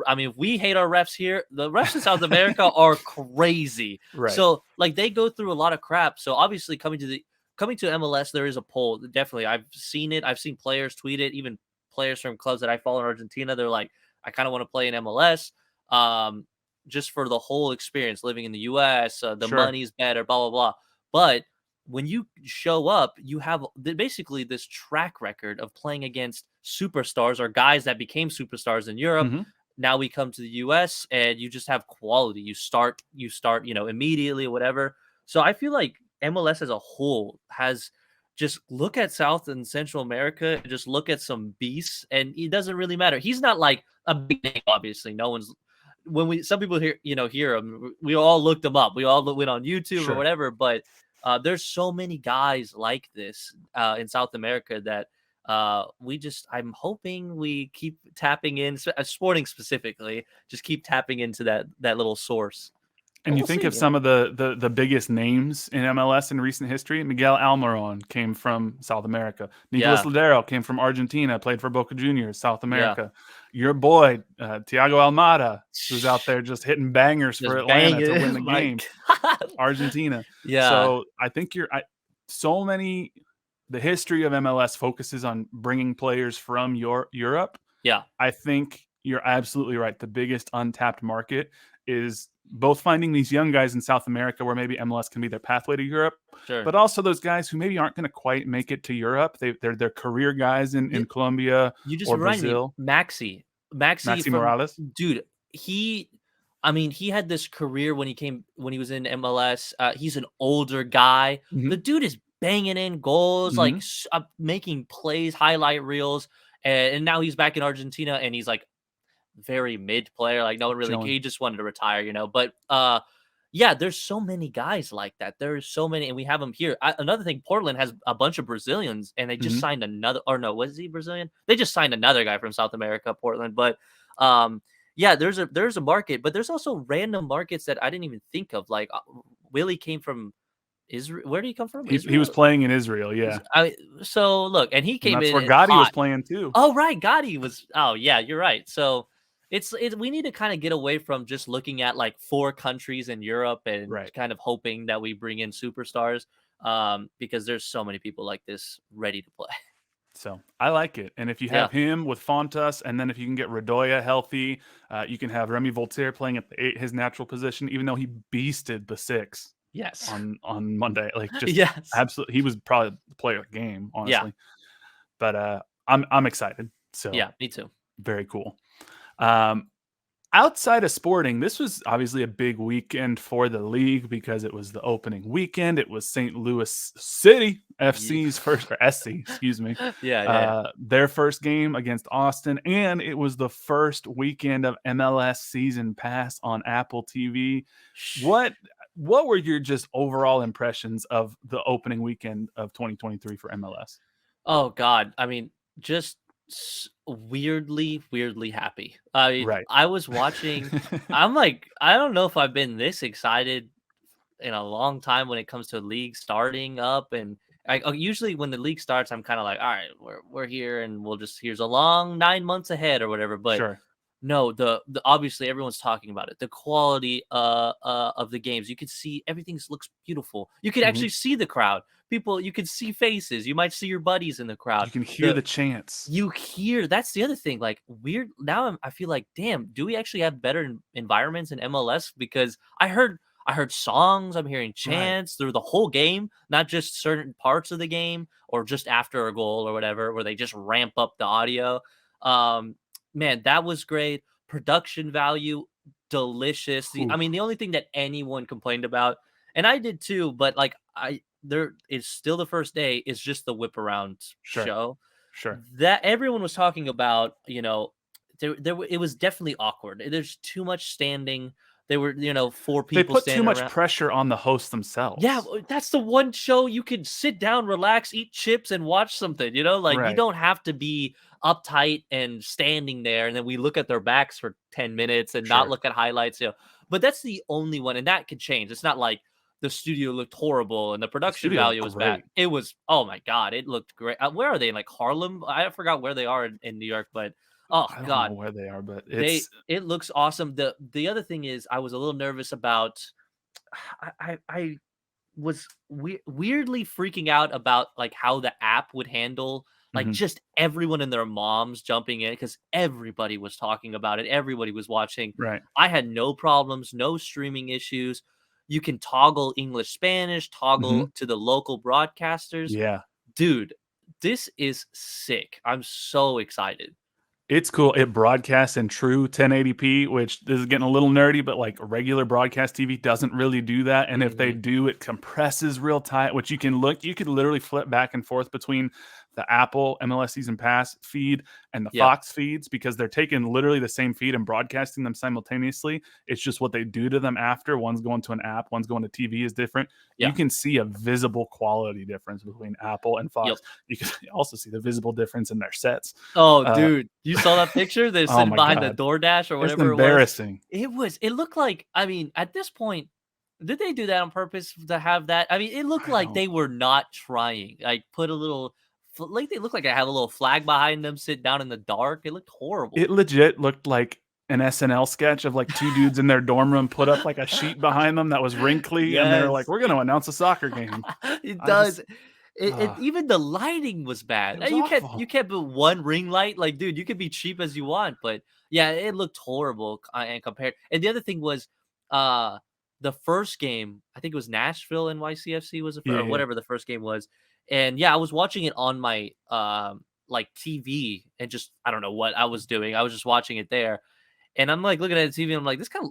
I mean, we hate our refs here. The refs in South America are crazy. Right. So like they go through a lot of crap. So obviously coming to MLS, there is a poll. Definitely. I've seen it. I've seen players tweet it, even players from clubs that I follow in Argentina. They're like, I kind of want to play in MLS. Just for the whole experience living in the US, the money's better, blah, blah, blah. But when you show up, you have basically this track record of playing against superstars or guys that became superstars in Europe. Now we come to the US and you just have quality. You start, immediately or whatever. So I feel like MLS as a whole has just look at South and Central America and just look at some beasts, and it doesn't really matter. He's not like a big name, obviously. No one's some people hear him. We all looked him up. We all went on YouTube or whatever, but there's so many guys like this in South America that I'm hoping we keep tapping in, Sporting specifically, just keep tapping into that little source. And you think of some of the biggest names in MLS in recent history. Miguel Almiron came from South America. Nicolas Ladero came from Argentina, played for Boca Juniors, South America. Your boy, Thiago Almada, who's out there just hitting bangers for Atlanta to win the game. Argentina. Yeah. So I think the history of MLS focuses on bringing players from Europe. Yeah. I think you're absolutely right. The biggest untapped market is both finding these young guys in South America where maybe MLS can be their pathway to Europe, but also those guys who maybe aren't going to quite make it to Europe. They're career guys in Colombia or Brazil. Maxi Morales. Dude, he had this career when he was in MLS. He's an older guy. The dude is banging in goals, like making plays, highlight reels. And now he's back in Argentina and he's like very mid player. Like no one really, he just wanted to retire, But there's so many guys like that. There's so many, and we have them here. Another thing, Portland has a bunch of Brazilians, and they just signed another. Or no, was he Brazilian? They just signed another guy from South America, Portland. But there's a market, but there's also random markets that I didn't even think of. Like Willie came from Israel. Where did he come from? He was Israel. playing in Israel, yeah, So look, and he and came that's where in Gotti was hot. playing too. Oh right, Gotti was. Oh yeah, you're right. So we need to kind of get away from just looking at like 4 countries in Europe and Right. kind of hoping that we bring in superstars, because there's so many people like this ready to play. So I like it. And if you Yeah. have him with Fontas, and then if you can get Radoya healthy, you can have Remy Voltaire playing at the 8, his natural position, even though he beasted the 6 Yes. on Monday. Like just Yes. absolutely, he was probably the player of the game, Yeah. honestly. But I'm excited. So Yeah. Me too. very cool. Um, Outside of sporting, this was obviously a big weekend for the league because it was the opening weekend. It was St. Louis City Ye- FC's first, or SC, excuse me, Yeah. Yeah. their first game against Austin, and it was the first weekend of MLS Season Pass on Apple TV. Shh. What were your just overall impressions of the opening weekend of 2023 for MLS? Oh God. I mean, just weirdly happy. I mean, Right. I was watching. I'm like, I don't know if I've been this excited in a long time when it comes to league starting up. And usually when the league starts, I'm kind of like, all right, we're here, and we'll just here's a long 9 months ahead or whatever. But Sure. no, the obviously everyone's talking about it. The quality of the games. You could see everything looks beautiful. You could Mhm. actually see the crowd. People, you could see faces. You might see your buddies in the crowd. You can hear The the chants. You hear, that's the other thing. Like weird now, I feel like, damn, do we actually have better environments in MLS? Because I heard songs. I'm hearing Right. chants through the whole game, not just certain parts of the game or just after a goal or whatever, where they just ramp up the audio. Um, Man, that was great. Production value, delicious. I Ooh, mean, the only thing that anyone complained about, and I did too, but like there is still the first day, is just the whip around sure. show Sure. that everyone was talking about. It was definitely awkward. There's too much standing. There were 4 They people put too standing much around. pressure on the hosts Yeah, themselves. that's the one show you could sit down, relax, eat chips, and watch something. Like you Right. don't have to be uptight and standing there, and then we look at their backs for 10 minutes and not Sure. look at highlights. But that's the only one, and that could change. It's not like the studio looked horrible and the The production studio value looked was bad. great. It was, oh my god, it looked great. Where are they? In like Harlem? I forgot where they are in New York, but oh I don't know god, where they are, but they it's it looks awesome. The other thing is, I was a little nervous about. I was weirdly freaking out about like how the app would handle like mhm, just everyone and their moms jumping in, because everybody was talking about it. Everybody was watching. right. I had no problems, no streaming issues. You can toggle English, Spanish, Mhm. toggle to the local broadcasters. Yeah. Dude, this is sick. I'm so excited. It's cool. It broadcasts in true 1080p, which this is getting a little nerdy, but like regular broadcast TV doesn't really do that. And if they Mhm. do, it compresses real tight, which you could literally flip back and forth between the Apple MLS Season Pass feed and the Yeah. Fox feeds because they're taking literally the same feed and broadcasting them simultaneously. It's just what they do to them after. One's going to an app, one's going to TV is different. You Yeah. can see a visible quality difference between Apple and Yep. Fox. You can also see the visible difference in their sets. Oh, Uh, dude, you saw that picture? They're oh sitting my behind the God. DoorDash or It's whatever it was. embarrassing. It looked like, I mean, at this point, did they do that on purpose to have that? I mean, it looked I like don't they were not trying. Like, put a little, like they look like they have a little flag behind them, sit down in the dark. It looked horrible. it legit looked like an SNL sketch of, like, 2 dudes in their dorm room put up, like, a sheet behind them that was wrinkly, and they're like, Yes, "We're gonna announce a soccer game." it I does. just Even the lighting was bad. it was You awful. can't put one ring light. Like, dude, you could be cheap as you want, but yeah, it looked horrible and compared. And the other thing was, uh, the first game. I think it was Nashville NYCFC was the Yeah, or yeah. whatever the first game was. And yeah, I was watching it on my like TV, and just I don't know what I was doing. I was just watching it there, and I'm like looking at the TV, and I'm like, this kind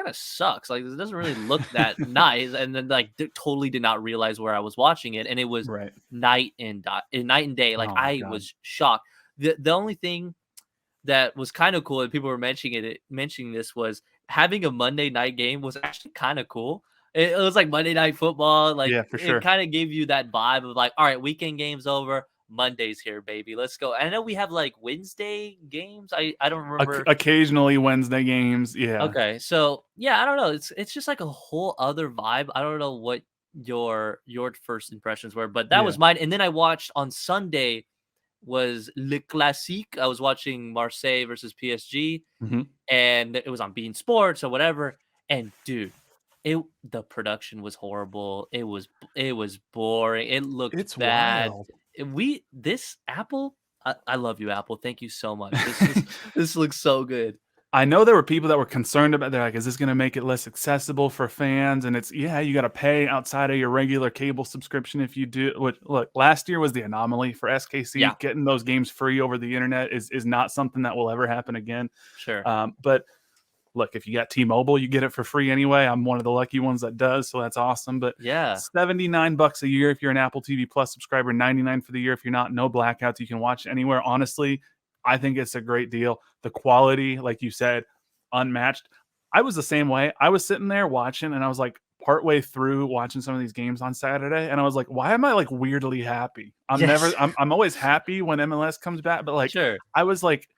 of sucks. Like, this doesn't really look that nice. And then like totally did not realize where I was watching it, and it was Right. night and day. Like, Oh my I god. was shocked. The only thing that was kind of cool, and people were mentioning this, was having a Monday night game was actually kind of cool. It was like Monday Night Football. Like, Yeah, for it sure. kind of gave you that vibe of like, all right, weekend game's over. Monday's here, baby. Let's go. I know we have like Wednesday games. I don't remember. Occasionally Wednesday games, yeah. Okay, so yeah, I don't know. It's just like a whole other vibe. I don't know what your first impressions were, but that Yeah. was mine. And then I watched on Sunday was Le Classique. I was watching Marseille versus PSG, Mhm. and it was on Bein Sports or whatever. And dude, the production was horrible. It was boring. It looked It's bad. wild. This Apple, I love you, Apple. Thank you so much. This looks so good. I know there were people that were concerned about. They're like, "Is this going to make it less accessible for fans?" And it's you got to pay outside of your regular cable subscription if you do. Which, look, last year was the anomaly for SKC. Yeah, Getting those games free over the internet is not something that will ever happen again. sure. But look, if you got T-Mobile, you get it for free anyway. I'm one of the lucky ones that does, so that's awesome. But Yeah. $79 a year if you're an Apple TV Plus subscriber, $99 for the year if you're not. No blackouts. You can watch anywhere. Honestly, I think it's a great deal. The quality, like you said, unmatched. I was the same way. I was sitting there watching, and I was like partway through watching some of these games on Saturday, and I was like, why am I like weirdly happy? Yes. I'm always happy when MLS comes back, but like Sure. I was like,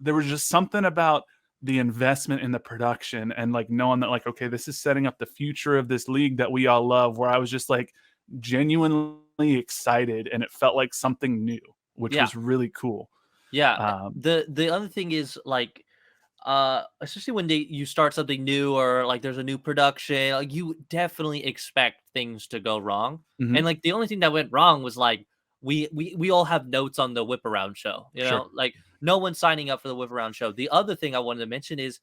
there was just something about the investment in the production and like knowing that like, okay, this is setting up the future of this league that we all love, where I was just like genuinely excited, and it felt like something new, which Yeah. was really cool. Yeah. The other thing is like especially when you start something new or like there's a new production, like you definitely expect things to go wrong. Mhm. And like the only thing that went wrong was like we all have notes on the whip around show, Sure. like no one's signing up for the whip around show. The other thing I wanted to mention is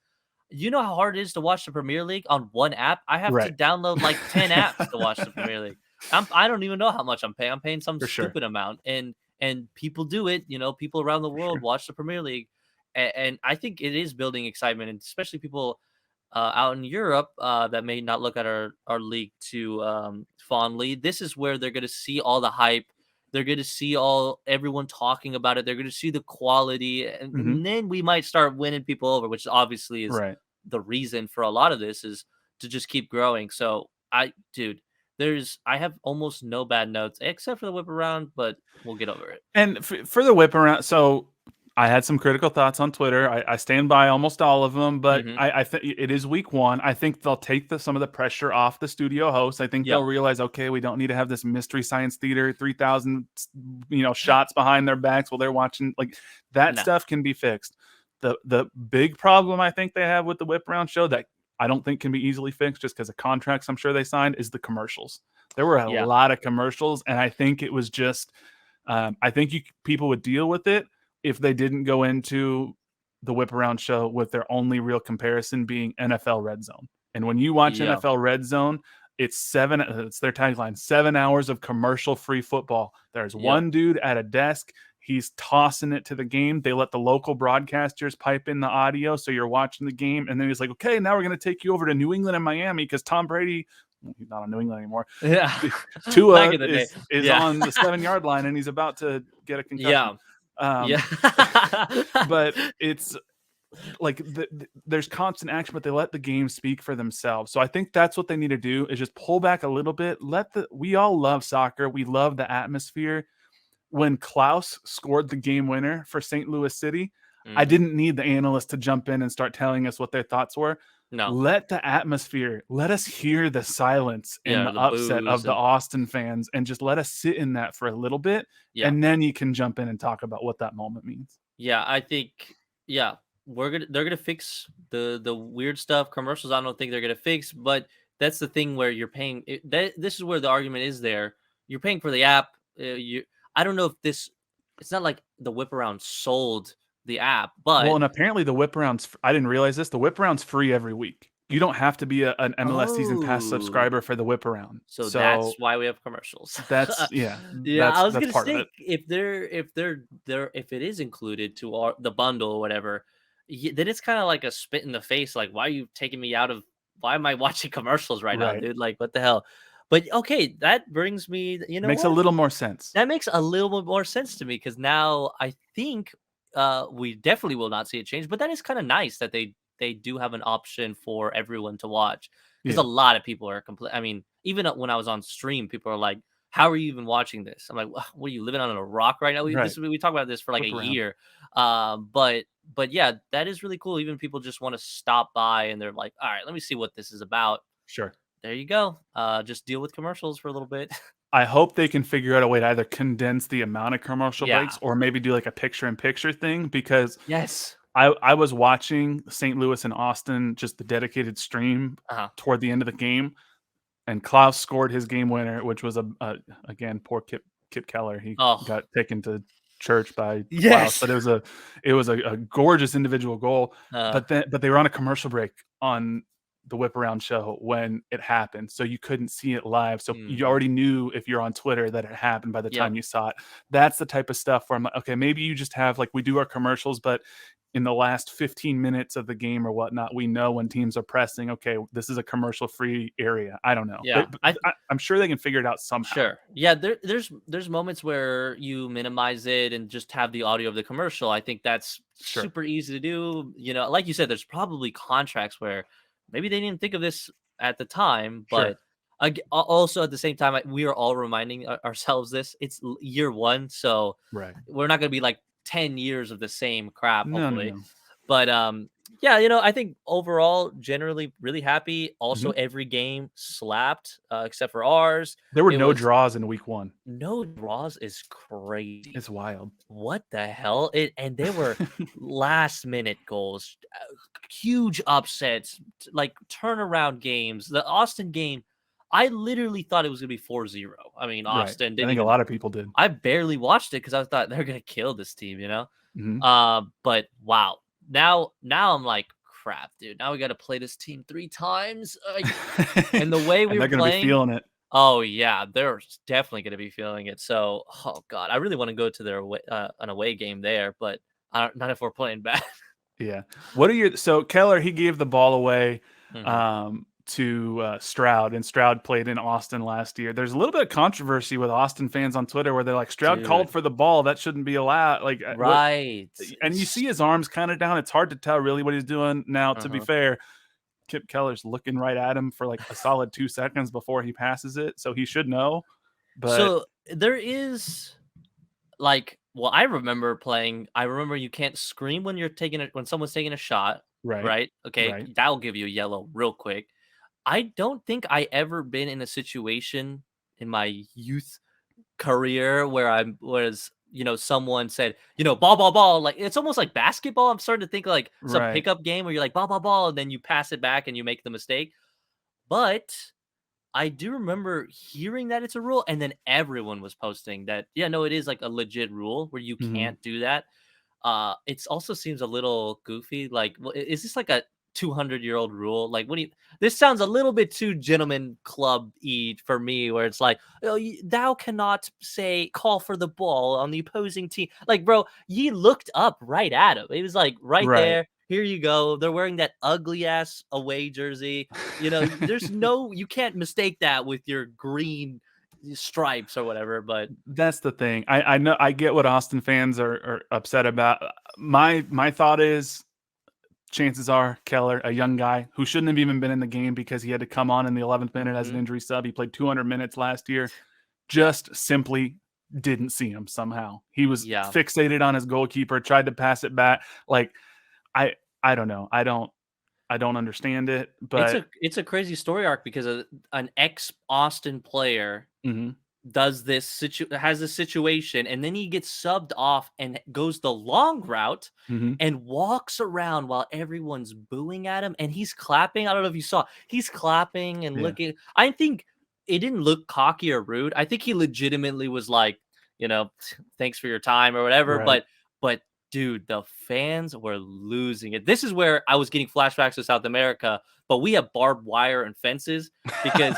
you know how hard it is to watch the Premier League on one app? I have to Right. download like 10 apps to watch the Premier League. I don't even know how much I'm paying. I'm paying some For sure. stupid amount, and people do it. People around the world Sure. watch the Premier League, and I think it is building excitement, and especially people out in Europe that may not look at our league too fondly. This is where they're going to see all the hype. They're going to see everyone talking about it. They're going to see the quality, and, Mhm. and then we might start winning people over, which obviously is Right. the reason for a lot of this is to just keep growing. So dude, I have almost no bad notes except for the whip around, but we'll get over it. And for the whip around, so I had some critical thoughts on Twitter. I stand by almost all of them, but Mhm. I think it is week one. I think they'll take some of the pressure off the studio hosts. I think Yeah. they'll realize, okay, we don't need to have this mystery science theater, 3,000, shots behind their backs while they're watching. Like that No. stuff can be fixed. The big problem I think they have with the whip around show that I don't think can be easily fixed just because of contracts I'm sure they signed is the commercials. There were a Yeah. lot of commercials, and I think it was just I think people would deal with it if they didn't go into the whip around show with their only real comparison being NFL Red Zone. And when you watch Yeah. NFL Red Zone, it's their tagline, 7 hours of commercial free football. There's Yep. one dude at a desk. He's tossing it to the game. They let the local broadcasters pipe in the audio. So you're watching the game. And then he's like, okay, now we're going to take you over to New England and Miami because Tom Brady, he's not on New England anymore. Yeah. Tua Back in the day. is Yeah. on the 7-yard line and he's about to get a concussion. Yeah. But it's like there's constant action, but they let the game speak for themselves. So I think that's what they need to do is just pull back a little bit. We all love soccer. We love the atmosphere. When Klaus scored the game winner for St. Louis City, I didn't need the analyst to jump in and start telling us what their thoughts were. No. Let the atmosphere, let us hear the silence and Yeah, the the upset of boos the and- Austin fans and just let us sit in that for a little bit. Yeah. And then you can jump in and talk about what that moment means. Yeah, I think they're gonna fix the weird stuff. Commercials, I don't think they're gonna fix, but that's the thing where you're paying. This is where the argument is there. You're paying for the app. I don't know if this. It's not like the whip around sold the app, but Well, and apparently the whip around's, I didn't realize this, the whip around's free every week. You don't have to be an MLS season pass subscriber for the whip around. So that's why we have commercials. That's yeah. Yeah, I was that's gonna part of say it. if it is included to the bundle or whatever, then it's kind of like a spit in the face. Like, why are you taking me out of? Why am I watching commercials right now, Right. dude? Like, what the hell? But okay, that brings me. You know, Makes a what? little more sense. That makes a little bit more sense to me because now I think we definitely will not see a change. But that is kind of nice that they do have an option for everyone to watch because Yeah. a lot of people are I mean, even when I was on stream, people are like, "How are you even watching this?" I'm like, "What are you living on a rock right now?" We talk about this for like Whip a around. year, but yeah, that is really cool. Even people just want to stop by and they're like, "All right, let me see what this is about." Sure. there you go. Just deal with commercials for a little bit. I hope they can figure out a way to either condense the amount of commercial breaks Yeah. or maybe do like a picture-in-picture thing because Yes. I was watching St. Louis and Austin, just the dedicated stream Uh-huh. toward the end of the game, and Klaus scored his game winner, which was again, poor Kip Keller. He Oh, got taken to church by Klaus, yes. but it was a gorgeous individual goal. Uh, But they were on a commercial break on the whip around show when it happened, so you couldn't see it live. So you mhm. already knew if you're on Twitter that it happened by the Yep. time you saw it. That's the type of stuff where I'm like, okay, maybe you just have like we do our commercials, but in the last 15 minutes of the game or whatnot, we know when teams are pressing, okay, this is a commercial free area. I don't know. Yeah. I'm sure they can figure it out somehow. Sure. Yeah, there's moments where you minimize it and just have the audio of the commercial. I think that's Sure. super easy to do. Like you said, there's probably contracts where maybe they didn't think of this at the time, Sure. but also at the same time, we are all reminding ourselves this. It's year one, so Right. we're not going to be like 10 years of the same crap, No, no, hopefully. no. But yeah, I think overall, generally really happy. Also, Mhm. every game slapped, except for ours. There were It no was draws in week 1. no draws is crazy. It's wild. What the hell? And they were last minute goals, huge upsets, like turnaround games. The Austin game, I literally thought it was gonna be 4-0. I mean, Right. Austin I didn't think a even. lot of people did. I barely watched it because I thought they're gonna kill this team. Mhm. But wow, now I'm like, crap, dude. Now we got to play this team 3 times, and the way we And were they're gonna be playing. feeling it. Oh yeah, they're definitely going to be feeling it. So, oh god, I really want to go to their an away game there, but not if we're playing bad. Yeah. What are your so Keller, he gave the ball away Mhm. to Stroud, and Stroud played in Austin last year. There's a little bit of controversy with Austin fans on Twitter where they're like, Stroud called Dude, for the ball. That shouldn't be allowed. Like, what? right? And you see his arms kind of down. It's hard to tell really what he's doing. Now, to be Uh-huh. fair, Kip Keller's looking right at him for like a solid 2 seconds before he passes it. So he should know. But So there is like, well, I remember you can't scream when when someone's taking a shot, right, right? Okay, right. that'll give you a yellow real quick. I don't think I ever been in a situation in my youth career where I was, someone said, ball, ball, ball. Like it's almost like basketball. I'm starting to think like some Right. pickup game where you're like ball, ball, ball, and then you pass it back and you make the mistake. But I do remember hearing that it's a rule, and then everyone was posting that, yeah, no, it is like a legit rule where you Mhm. can't do that. It also seems a little goofy. Like, is this like a 200-year-old rule? Like, what do you? This sounds a little bit too gentleman club y for me, where it's like, oh, thou cannot say call for the ball on the opposing team. Like, bro, ye looked up right at him. It was like right Right. there. Here you go. They're wearing that ugly ass away jersey. There's no, you can't mistake that with your green stripes or whatever. But That's the thing. I know I get what Austin fans are upset about. My thought is chances are Keller, a young guy who shouldn't have even been in the game because he had to come on in the 11th minute as an mhm, injury sub. He played 200 minutes last year. Just simply didn't see him somehow. He was yeah. fixated on his goalkeeper, tried to pass it back. Like I I don't know. I don't understand it, It's but a crazy story arc because an ex Austin player mhm, has this situation, and then he gets subbed off and goes the long route mhm, and walks around while everyone's booing at him, and he's clapping. I don't know if you saw. He's clapping and yeah, looking. I think it didn't look cocky or rude. I think he legitimately was like, thanks for your time or whatever. right. But dude, the fans were losing it. This is where I was getting flashbacks to South America, but we have barbed wire and fences because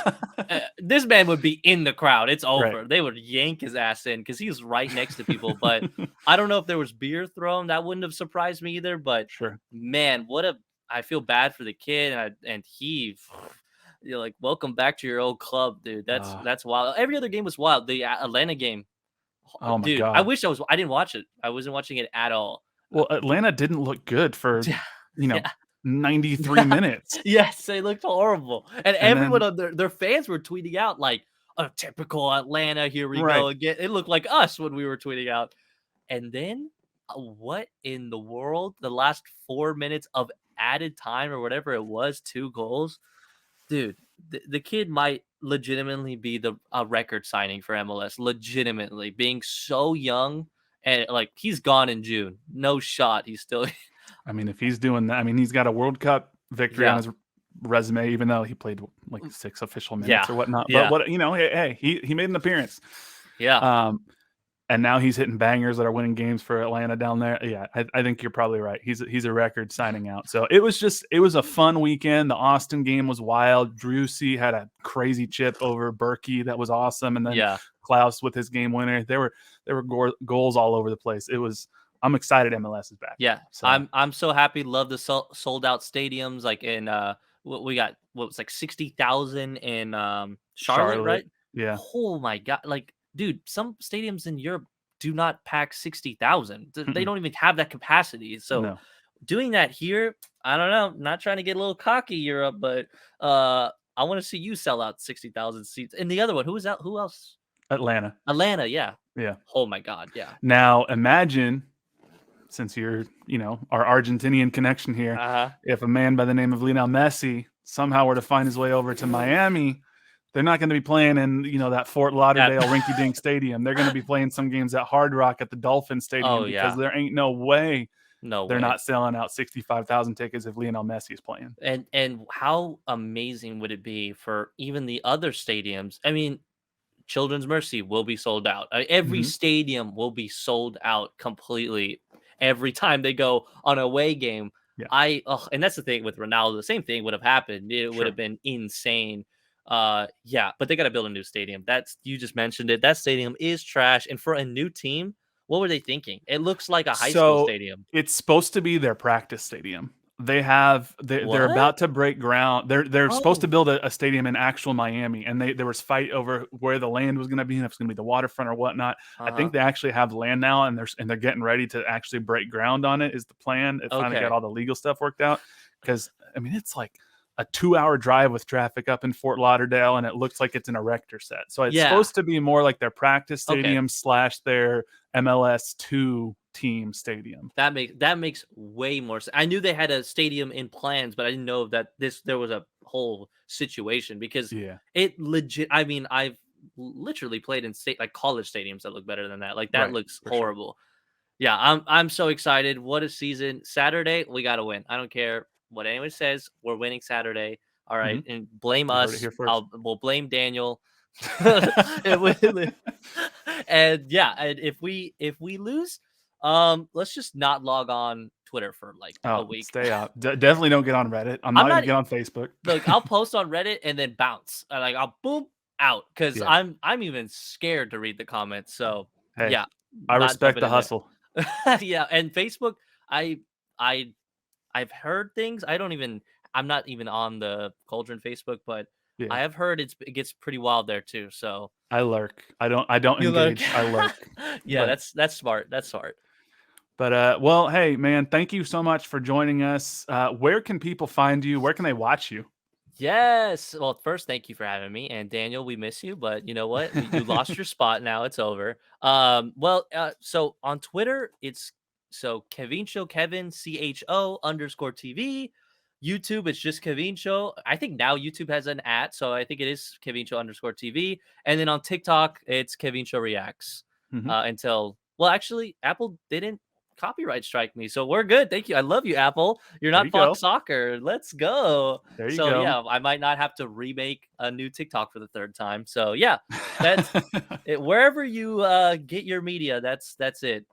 this man would be in the crowd. It's Right. over. They would yank his ass in because he was right next to people. But I don't know if there was beer thrown. That wouldn't have surprised me either. But Sure. man, I feel bad for the kid, and he. You're like, welcome back to your old club, dude. That's Uh, that's wild. Every other game was wild. The Atlanta game, oh my dude. I god. wish I didn't watch it. I wasn't watching it at all. Well, Atlanta didn't look good for, Yeah, you know, yeah. 93 minutes. Yes, they looked horrible, and And everyone then on their fans were tweeting out like, "A typical Atlanta, here we right. go again." It looked like us when we were tweeting out, and then what in the world? The last 4 minutes of added time or whatever it was, 2 goals, dude. the kid might legitimately be a record signing for MLS. Legitimately, being so young and like he's gone in June. No shot. He's still. I mean, if he's doing that, I mean, he's got a World Cup victory on Yeah. his resume, even though he played like 6 official minutes Yeah. or whatnot. Yeah. But what hey, he made an appearance. Yeah. And now he's hitting bangers that are winning games for Atlanta down there. Yeah, I think you're probably right. He's a record signing out. So it was a fun weekend. The Austin game was wild. Drusy had a crazy chip over Berkey that was awesome, and then Yeah. Klaus with his game winner. There were goals all over the place. I'm excited MLS is back. Yeah. So I'm so happy. Love the sold out stadiums. Like in we got what was like 60,000 in Charlotte, right? Yeah. Oh my god! Like, dude, some stadiums in Europe do not pack 60,000. They don't even have that capacity. So No. doing that here, I don't know. Not trying to get a little cocky, Europe, but I want to see you sell out 60,000 seats. And the other one, who was that? Who else? Atlanta. Atlanta, yeah. Yeah. Oh my god, yeah. Now imagine, since you're, our Argentinian connection here, Uh-huh. if a man by the name of Lionel Messi somehow were to find his way over to Miami, they're not going to be playing in, that Fort Lauderdale rinky-dink stadium. They're going to be playing some games at Hard Rock at the Dolphin Stadium because there ain't no way they're not selling out 65,000 tickets if Lionel Messi is playing. And how amazing would it be for even the other stadiums? I mean, Children's Mercy will be sold out. Every stadium will be sold out completely every time they go on a away game. Yeah. And that's the thing with Ronaldo. The same thing would have happened. It would have been insane. Yeah, but they got to build a new stadium. You just mentioned it. That stadium is trash. And for a new team, what were they thinking? It looks like a high school stadium. It's supposed to be their practice stadium. They're about to break ground. They're supposed to build a stadium in actual Miami, and there was fight over where the land was going to be, and if it's going to be the waterfront or whatnot. I think they actually have the land now, and they're getting ready to actually break ground on it. Is the plan? It finally got all the legal stuff worked out, because I mean it's like a 2-hour drive with traffic up in Fort Lauderdale, and it looks like it's an erector set. So it's supposed to be more like their practice stadium / their MLS 2 team stadium. That makes way more sense. I knew they had a stadium in plans, but I didn't know that there was a whole situation, because it legit. I mean, I've literally played in college stadiums that look better than that. Like that looks horrible. Sure. Yeah, I'm so excited. What a season. Saturday, we got to win. I don't care what anyone says. We're winning Saturday. All right, and blame us. We'll blame Daniel. And if we lose, let's just not log on Twitter for like a week. Stay out. Definitely don't get on Reddit. I'm not gonna get on Facebook. Look, I'll post on Reddit and then bounce. I'll boom out, because I'm even scared to read the comments. So hey, I respect the hustle. Yeah, and Facebook, I've heard things. I'm not even on the Cauldron Facebook, but I have heard it gets pretty wild there too. So I lurk. I don't engage. I lurk. Yeah, that's smart. That's smart. But well, hey man, thank you so much for joining us. Where can people find you? Where can they watch you? Yes. Well, first, thank you for having me. And Daniel, we miss you, but you know what? You lost your spot. Now it's over. So on Twitter, it's Kevincho, Kevin CHO_TV. YouTube, it's just Kevincho. I think now YouTube has an @ so I think it is Kevincho_TV. And then on TikTok, it's Kevincho Reacts. Actually, Apple didn't copyright strike me, so we're good. Thank you. I love you, Apple. You're not Fox Soccer. Let's go. There you go. Yeah, I might not have to remake a new TikTok for the 3rd time. So yeah, that's it. Wherever you get your media, that's it.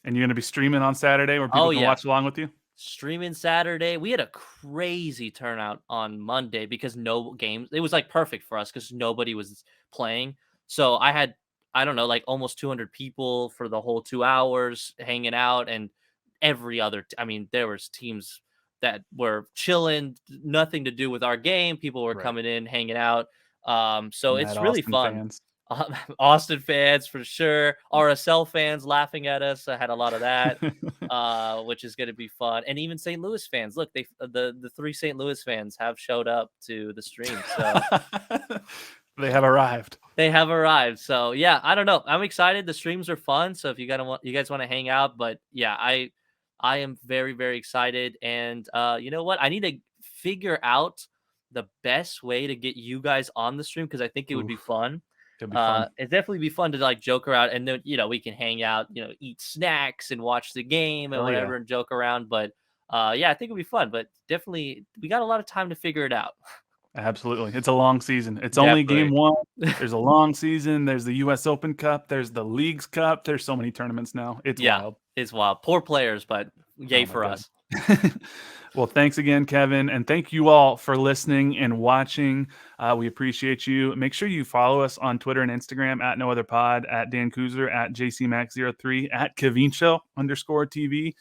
And you're gonna be streaming on Saturday where people can watch along with you? Streaming Saturday. We had a crazy turnout on Monday because no games. It was like perfect for us because nobody was playing. So I had, I don't know, like almost 200 people for the whole 2 hours hanging out, and every other. I mean, there was teams that were chilling, nothing to do with our game. People were coming in, hanging out. So it's really fun. Austin fans for sure. RSL fans laughing at us. I had a lot of that, which is going to be fun. And even St. Louis fans. Look, the 3 St. Louis fans have showed up to the stream. So they have arrived. They have arrived. So yeah, I don't know. I'm excited. The streams are fun. So if you guys want to hang out, but yeah, I am very, very excited. And you know what? I need to figure out the best way to get you guys on the stream, because I think it would be fun. It'd be fun. It'd definitely be fun to like joke around, and then we can hang out, eat snacks and watch the game and whatever and joke around. But yeah, I think it'd be fun. But definitely, we got a lot of time to figure it out. Absolutely. It's a long season. It's only game one. There's a long season. There's the U.S. Open Cup. There's the Leagues Cup. There's so many tournaments now. It's wild. It's wild. Poor players, but yay for us. Well, thanks again, Kevin. And thank you all for listening and watching. We appreciate you. Make sure you follow us on Twitter and Instagram at NoOtherPod, at Dan Kuzer, at JCMax03, at Kevincho_TV.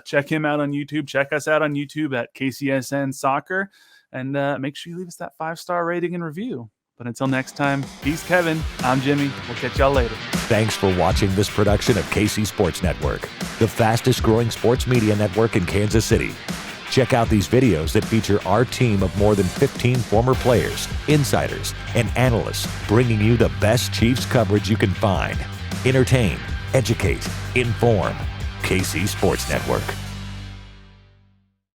Check him out on YouTube. Check us out on YouTube at KCSN Soccer. And make sure you leave us that 5-star rating and review. But until next time, he's Kevin. I'm Jimmy. We'll catch y'all later. Thanks for watching this production of KC Sports Network, the fastest growing sports media network in Kansas City. Check out these videos that feature our team of more than 15 former players, insiders, and analysts bringing you the best Chiefs coverage you can find. Entertain, educate, inform. KC Sports Network.